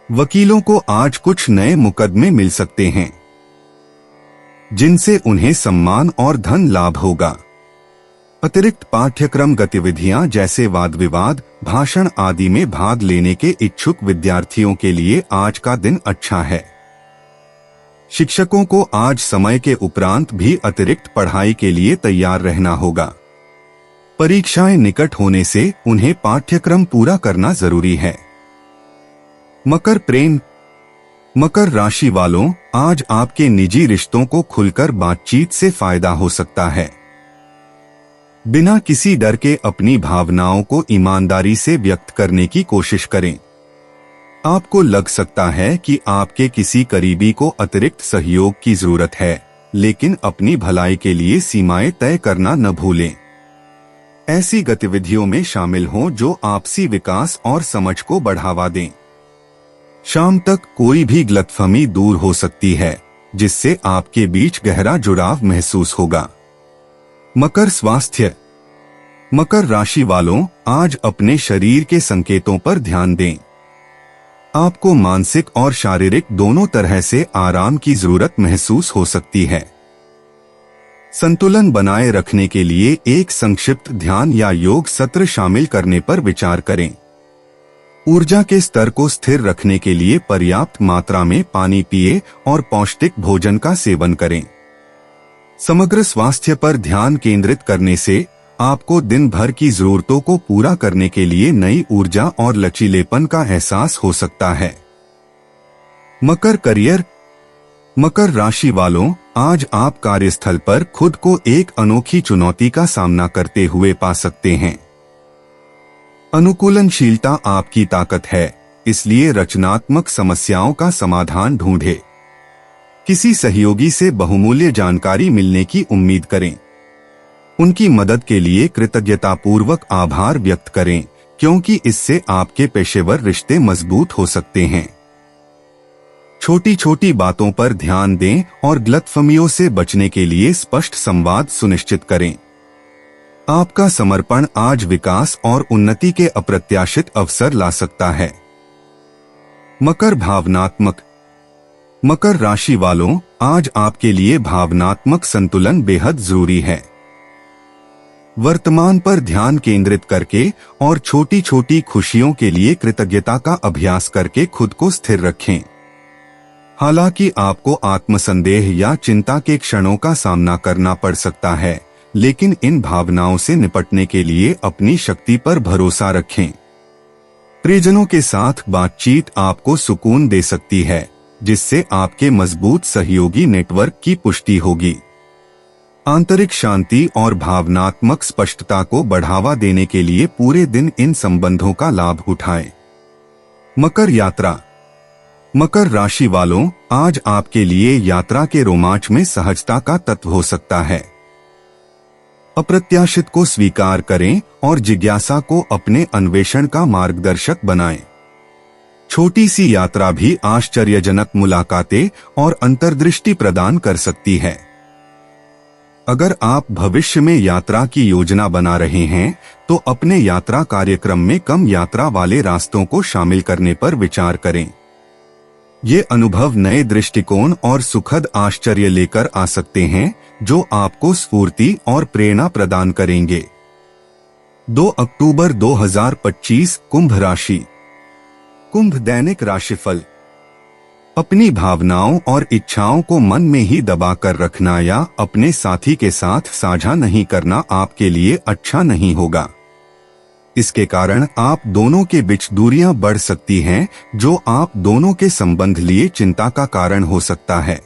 वकीलों को आज कुछ नए मुकदमे मिल सकते हैं, जिनसे उन्हें सम्मान और धन लाभ होगा। अतिरिक्त पाठ्यक्रम गतिविधियां जैसे वाद विवाद, भाषण आदि में भाग लेने के इच्छुक विद्यार्थियों के लिए आज का दिन अच्छा है। शिक्षकों को आज समय के उपरांत भी अतिरिक्त पढ़ाई के लिए तैयार रहना होगा। परीक्षाएं निकट होने से उन्हें पाठ्यक्रम पूरा करना जरूरी है। मकर प्रेम। मकर राशि वालों, आज आपके निजी रिश्तों को खुलकर बातचीत से फायदा हो सकता है। बिना किसी डर के अपनी भावनाओं को ईमानदारी से व्यक्त करने की कोशिश करें। आपको लग सकता है कि आपके किसी करीबी को अतिरिक्त सहयोग की जरूरत है, लेकिन अपनी भलाई के लिए सीमाएं तय करना न भूलें। ऐसी गतिविधियों में शामिल हों जो आपसी विकास और समझ को बढ़ावा दें। शाम तक कोई भी गलतफहमी दूर हो सकती है, जिससे आपके बीच गहरा जुड़ाव महसूस होगा। मकर स्वास्थ्य। मकर राशि वालों, आज अपने शरीर के संकेतों पर ध्यान दें। आपको मानसिक और शारीरिक दोनों तरह से आराम की जरूरत महसूस हो सकती है। संतुलन बनाए रखने के लिए एक संक्षिप्त ध्यान या योग सत्र शामिल करने पर विचार करें। ऊर्जा के स्तर को स्थिर रखने के लिए पर्याप्त मात्रा में पानी पिए और पौष्टिक भोजन का सेवन करें। समग्र स्वास्थ्य पर ध्यान केंद्रित करने से आपको दिन भर की जरूरतों को पूरा करने के लिए नई ऊर्जा और लचीलेपन का एहसास हो सकता है। मकर करियर। मकर राशि वालों, आज आप कार्यस्थल पर खुद को एक अनोखी चुनौती का सामना करते हुए पा सकते हैं। अनुकूलनशीलता आपकी ताकत है, इसलिए रचनात्मक समस्याओं का समाधान ढूंढें। किसी सहयोगी से बहुमूल्य जानकारी मिलने की उम्मीद करें। उनकी मदद के लिए कृतज्ञतापूर्वक आभार व्यक्त करें, क्योंकि इससे आपके पेशेवर रिश्ते मजबूत हो सकते हैं। छोटी छोटी बातों पर ध्यान दें और गलतफहमियों से बचने के लिए स्पष्ट संवाद सुनिश्चित करें। आपका समर्पण आज विकास और उन्नति के अप्रत्याशित अवसर ला सकता है। मकर भावनात्मक। मकर राशि वालों, आज आपके लिए भावनात्मक संतुलन बेहद जरूरी है। वर्तमान पर ध्यान केंद्रित करके और छोटी छोटी खुशियों के लिए कृतज्ञता का अभ्यास करके खुद को स्थिर रखें। हालांकि आपको आत्मसंदेह या चिंता के क्षणों का सामना करना पड़ सकता है, लेकिन इन भावनाओं से निपटने के लिए अपनी शक्ति पर भरोसा रखें। प्रियजनों के साथ बातचीत आपको सुकून दे सकती है, जिससे आपके मजबूत सहयोगी नेटवर्क की पुष्टि होगी। आंतरिक शांति और भावनात्मक स्पष्टता को बढ़ावा देने के लिए पूरे दिन इन संबंधों का लाभ उठाएं। मकर यात्रा। मकर राशि वालों, आज आपके लिए यात्रा के रोमांच में सहजता का तत्व हो सकता है। अप्रत्याशित को स्वीकार करें और जिज्ञासा को अपने अन्वेषण का मार्गदर्शक बनाएं। छोटी सी यात्रा भी आश्चर्यजनक मुलाकातें और अंतर्दृष्टि प्रदान कर सकती है। अगर आप भविष्य में यात्रा की योजना बना रहे हैं, तो अपने यात्रा कार्यक्रम में कम यात्रा वाले रास्तों को शामिल करने पर विचार करें। ये अनुभव नए दृष्टिकोण और सुखद आश्चर्य लेकर आ सकते हैं, जो आपको स्फूर्ति और प्रेरणा प्रदान करेंगे। 2 अक्टूबर 2025 कुंभ राशि। कुंभ दैनिक राशिफल। अपनी भावनाओं और इच्छाओं को मन में ही दबाकर रखना या अपने साथी के साथ साझा नहीं करना आपके लिए अच्छा नहीं होगा। इसके कारण आप दोनों के बीच दूरियां बढ़ सकती हैं, जो आप दोनों के संबंध लिए चिंता का कारण हो सकता है।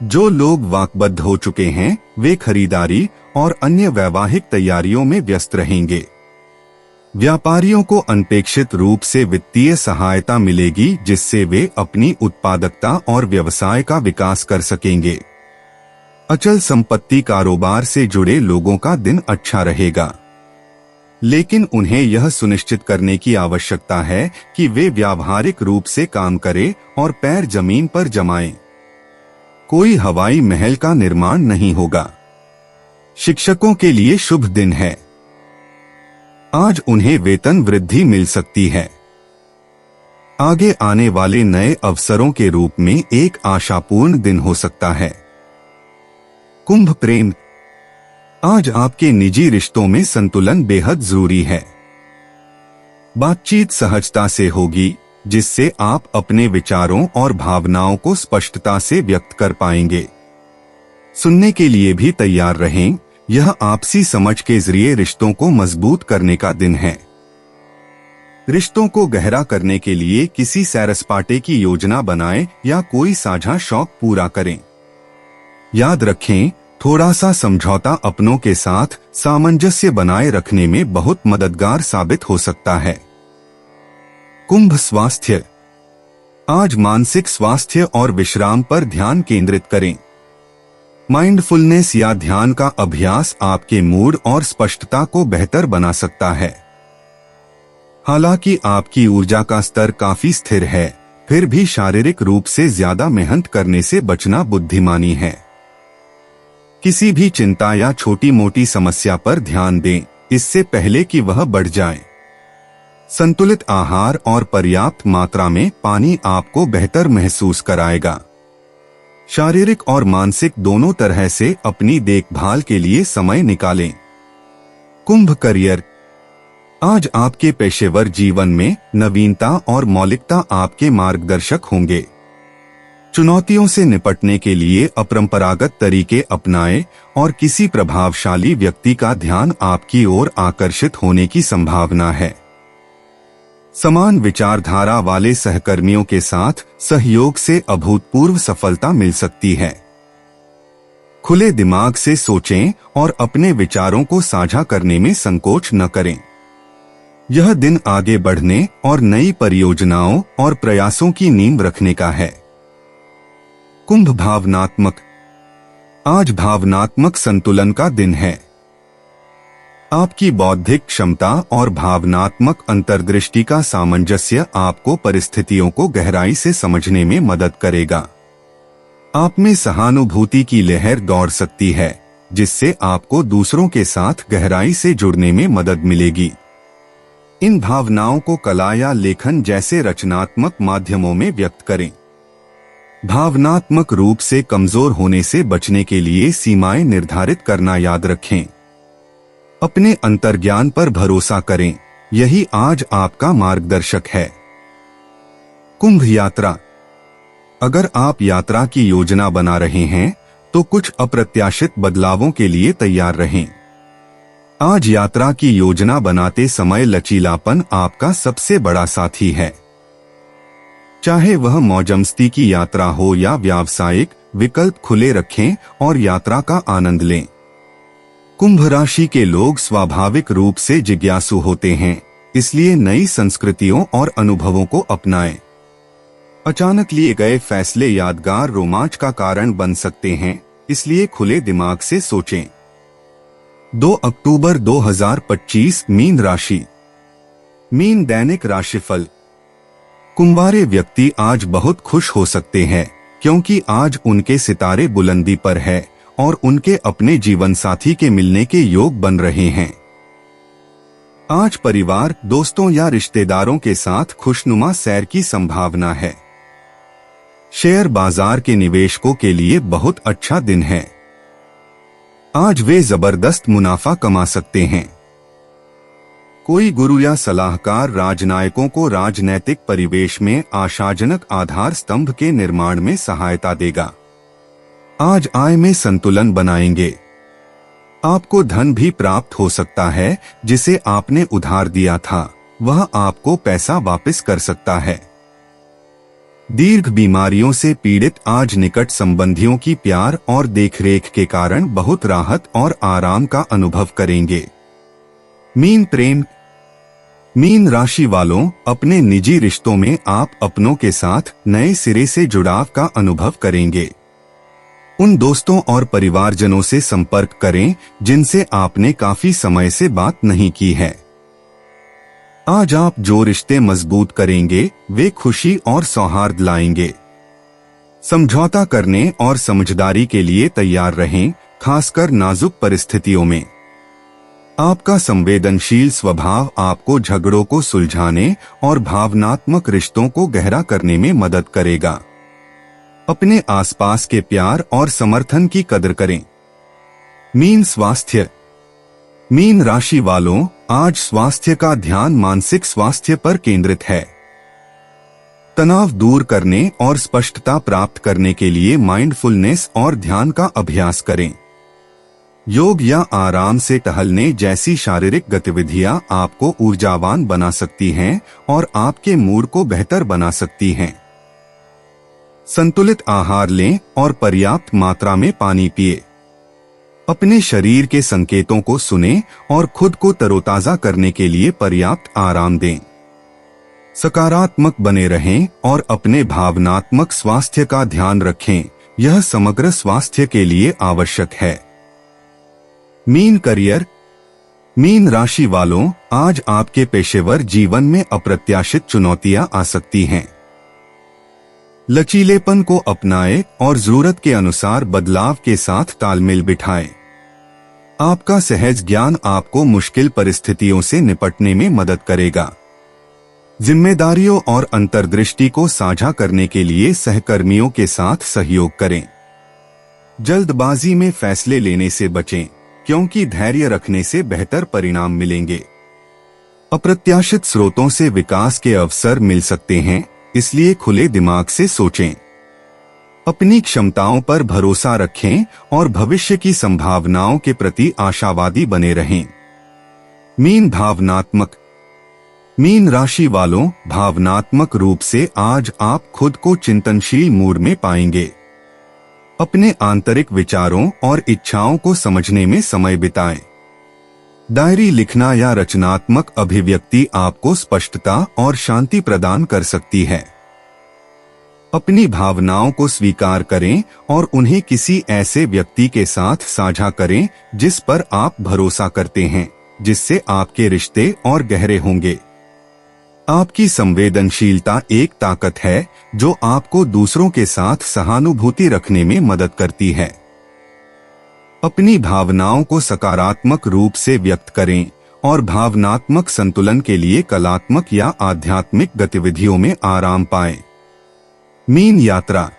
जो लोग वाकबद्ध हो चुके हैं, वे खरीदारी और अन्य वैवाहिक तैयारियों में व्यस्त रहेंगे। व्यापारियों को अनपेक्षित रूप से वित्तीय सहायता मिलेगी, जिससे वे अपनी उत्पादकता और व्यवसाय का विकास कर सकेंगे। अचल संपत्ति कारोबार से जुड़े लोगों का दिन अच्छा रहेगा, लेकिन उन्हें यह सुनिश्चित करने की आवश्यकता है कि वे व्यावहारिक रूप से काम करें और पैर जमीन पर जमाएं। कोई हवाई महल का निर्माण नहीं होगा। शिक्षकों के लिए शुभ दिन है। आज उन्हें वेतन वृद्धि मिल सकती है। आगे आने वाले नए अवसरों के रूप में एक आशापूर्ण दिन हो सकता है। कुंभ प्रेम। आज आपके निजी रिश्तों में संतुलन बेहद जरूरी है। बातचीत सहजता से होगी, जिससे आप अपने विचारों और भावनाओं को स्पष्टता से व्यक्त कर पाएंगे। सुनने के लिए भी तैयार रहें। यह आपसी समझ के जरिए रिश्तों को मजबूत करने का दिन है। रिश्तों को गहरा करने के लिए किसी सैर सपाटे की योजना बनाएं या कोई साझा शौक पूरा करें। याद रखें, थोड़ा सा समझौता अपनों के साथ सामंजस्य बनाए रखने में बहुत मददगार साबित हो सकता है। कुंभ स्वास्थ्य। आज मानसिक स्वास्थ्य और विश्राम पर ध्यान केंद्रित करें। माइंडफुलनेस या ध्यान का अभ्यास आपके मूड और स्पष्टता को बेहतर बना सकता है। हालांकि आपकी ऊर्जा का स्तर काफी स्थिर है, फिर भी शारीरिक रूप से ज्यादा मेहनत करने से बचना बुद्धिमानी है। किसी भी चिंता या छोटी मोटी समस्या पर ध्यान दें, इससे पहले कि वह बढ़ जाए। संतुलित आहार और पर्याप्त मात्रा में पानी आपको बेहतर महसूस कराएगा। शारीरिक और मानसिक दोनों तरह से अपनी देखभाल के लिए समय निकालें। कुंभ करियर। आज आपके पेशेवर जीवन में नवीनता और मौलिकता आपके मार्गदर्शक होंगे। चुनौतियों से निपटने के लिए अपरंपरागत तरीके अपनाएं और किसी प्रभावशाली व्यक्ति का ध्यान आपकी ओर आकर्षित होने की संभावना है। समान विचारधारा वाले सहकर्मियों के साथ सहयोग से अभूतपूर्व सफलता मिल सकती है। खुले दिमाग से सोचें और अपने विचारों को साझा करने में संकोच न करें। यह दिन आगे बढ़ने और नई परियोजनाओं और प्रयासों की नींव रखने का है। कुंभ भावनात्मक। आज भावनात्मक संतुलन का दिन है। आपकी बौद्धिक क्षमता और भावनात्मक अंतर्दृष्टि का सामंजस्य आपको परिस्थितियों को गहराई से समझने में मदद करेगा। आप में सहानुभूति की लहर दौड़ सकती है, जिससे आपको दूसरों के साथ गहराई से जुड़ने में मदद मिलेगी। इन भावनाओं को कला या लेखन जैसे रचनात्मक माध्यमों में व्यक्त करें। भावनात्मक रूप से कमजोर होने से बचने के लिए सीमाएं निर्धारित करना याद रखें। अपने अंतर्ज्ञान पर भरोसा करें, यही आज आपका मार्गदर्शक है। कुंभ यात्रा। अगर आप यात्रा की योजना बना रहे हैं तो कुछ अप्रत्याशित बदलावों के लिए तैयार रहें। आज यात्रा की योजना बनाते समय लचीलापन आपका सबसे बड़ा साथी है। चाहे वह मौजमस्ती की यात्रा हो या व्यावसायिक, विकल्प खुले रखें और यात्रा का आनंद लें। कुंभ राशि के लोग स्वाभाविक रूप से जिज्ञासु होते हैं, इसलिए नई संस्कृतियों और अनुभवों को अपनाएं। अचानक लिए गए फैसले यादगार रोमांच का कारण बन सकते हैं, इसलिए खुले दिमाग से सोचें। 2 अक्टूबर 2025 मीन राशि। मीन दैनिक राशिफल। कुंवारे व्यक्ति आज बहुत खुश हो सकते हैं, क्योंकि आज उनके सितारे बुलंदी पर है और उनके अपने जीवन साथी के मिलने के योग बन रहे हैं। आज परिवार, दोस्तों या रिश्तेदारों के साथ खुशनुमा सैर की संभावना है। शेयर बाजार के निवेशकों के लिए बहुत अच्छा दिन है। आज वे जबरदस्त मुनाफा कमा सकते हैं। कोई गुरु या सलाहकार राजनयिकों को राजनैतिक परिवेश में आशाजनक आधार स्तंभ के निर्माण में सहायता देगा। आज आय में संतुलन बनाएंगे। आपको धन भी प्राप्त हो सकता है जिसे आपने उधार दिया था, वह आपको पैसा वापस कर सकता है। दीर्घ बीमारियों से पीड़ित आज निकट संबंधियों की प्यार और देखरेख के कारण बहुत राहत और आराम का अनुभव करेंगे। मीन प्रेम। मीन राशि वालों, अपने निजी रिश्तों में आप अपनों के साथ नए सिरे से जुड़ाव का अनुभव करेंगे। उन दोस्तों और परिवारजनों से संपर्क करें जिनसे आपने काफी समय से बात नहीं की है। आज आप जो रिश्ते मजबूत करेंगे वे खुशी और सौहार्द लाएंगे। समझौता करने और समझदारी के लिए तैयार रहें, खासकर नाजुक परिस्थितियों में। आपका संवेदनशील स्वभाव आपको झगड़ों को सुलझाने और भावनात्मक रिश्तों को गहरा करने में मदद करेगा। अपने आसपास के प्यार और समर्थन की कदर करें। मीन स्वास्थ्य। मीन राशि वालों, आज स्वास्थ्य का ध्यान मानसिक स्वास्थ्य पर केंद्रित है। तनाव दूर करने और स्पष्टता प्राप्त करने के लिए माइंडफुलनेस और ध्यान का अभ्यास करें। योग या आराम से टहलने जैसी शारीरिक गतिविधियां आपको ऊर्जावान बना सकती हैं और आपके मूड को बेहतर बना सकती हैं। संतुलित आहार लें और पर्याप्त मात्रा में पानी पिए। अपने शरीर के संकेतों को सुनें और खुद को तरोताजा करने के लिए पर्याप्त आराम दें। सकारात्मक बने रहें और अपने भावनात्मक स्वास्थ्य का ध्यान रखें, यह समग्र स्वास्थ्य के लिए आवश्यक है। Mean career. मीन राशि वालों, आज आपके पेशेवर जीवन में अप्रत्याशित चुनौतियां आ सकती हैं। लचीलेपन को अपनाएं और जरूरत के अनुसार बदलाव के साथ तालमेल बिठाएं। आपका सहज ज्ञान आपको मुश्किल परिस्थितियों से निपटने में मदद करेगा। जिम्मेदारियों और अंतर्दृष्टि को साझा करने के लिए सहकर्मियों के साथ सहयोग करें। जल्दबाजी में फैसले लेने से बचें, क्योंकि धैर्य रखने से बेहतर परिणाम मिलेंगे। अप्रत्याशित स्रोतों से विकास के अवसर मिल सकते हैं, इसलिए खुले दिमाग से सोचें। अपनी क्षमताओं पर भरोसा रखें और भविष्य की संभावनाओं के प्रति आशावादी बने रहें। मीन भावनात्मक। मीन राशि वालों, भावनात्मक रूप से आज आप खुद को चिंतनशील मूड में पाएंगे। अपने आंतरिक विचारों और इच्छाओं को समझने में समय बिताएं। डायरी लिखना या रचनात्मक अभिव्यक्ति आपको स्पष्टता और शांति प्रदान कर सकती है। अपनी भावनाओं को स्वीकार करें और उन्हें किसी ऐसे व्यक्ति के साथ साझा करें जिस पर आप भरोसा करते हैं, जिससे आपके रिश्ते और गहरे होंगे। आपकी संवेदनशीलता एक ताकत है जो आपको दूसरों के साथ सहानुभूति रखने में मदद करती है। अपनी भावनाओं को सकारात्मक रूप से व्यक्त करें और भावनात्मक संतुलन के लिए कलात्मक या आध्यात्मिक गतिविधियों में आराम पाएं। मीन यात्रा।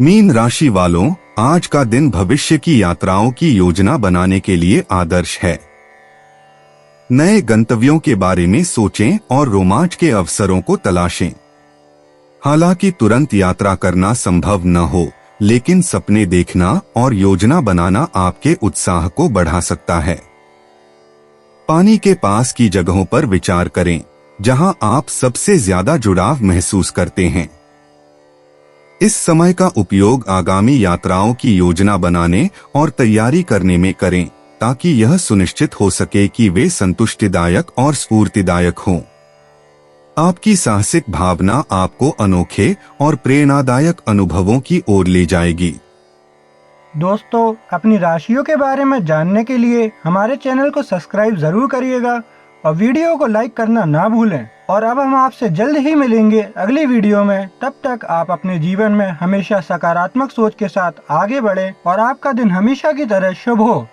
मीन राशि वालों, आज का दिन भविष्य की यात्राओं की योजना बनाने के लिए आदर्श है। नए गंतव्यों के बारे में सोचें और रोमांच के अवसरों को तलाशें। हालांकि तुरंत यात्रा करना संभव न हो, लेकिन सपने देखना और योजना बनाना आपके उत्साह को बढ़ा सकता है। पानी के पास की जगहों पर विचार करें, जहां आप सबसे ज्यादा जुड़ाव महसूस करते हैं। इस समय का उपयोग आगामी यात्राओं की योजना बनाने और तैयारी करने में करें, ताकि यह सुनिश्चित हो सके कि वे संतुष्टिदायक और स्फूर्तिदायक हों। आपकी साहसिक भावना आपको अनोखे और प्रेरणादायक अनुभवों की ओर ले जाएगी। दोस्तों, अपनी राशियों के बारे में जानने के लिए हमारे चैनल को सब्सक्राइब जरूर करिएगा और वीडियो को लाइक करना ना भूलें। और अब हम आपसे जल्द ही मिलेंगे अगली वीडियो में। तब तक आप अपने जीवन में हमेशा सकारात्मक सोच के साथ आगे बढ़ें और आपका दिन हमेशा की तरह शुभ हो।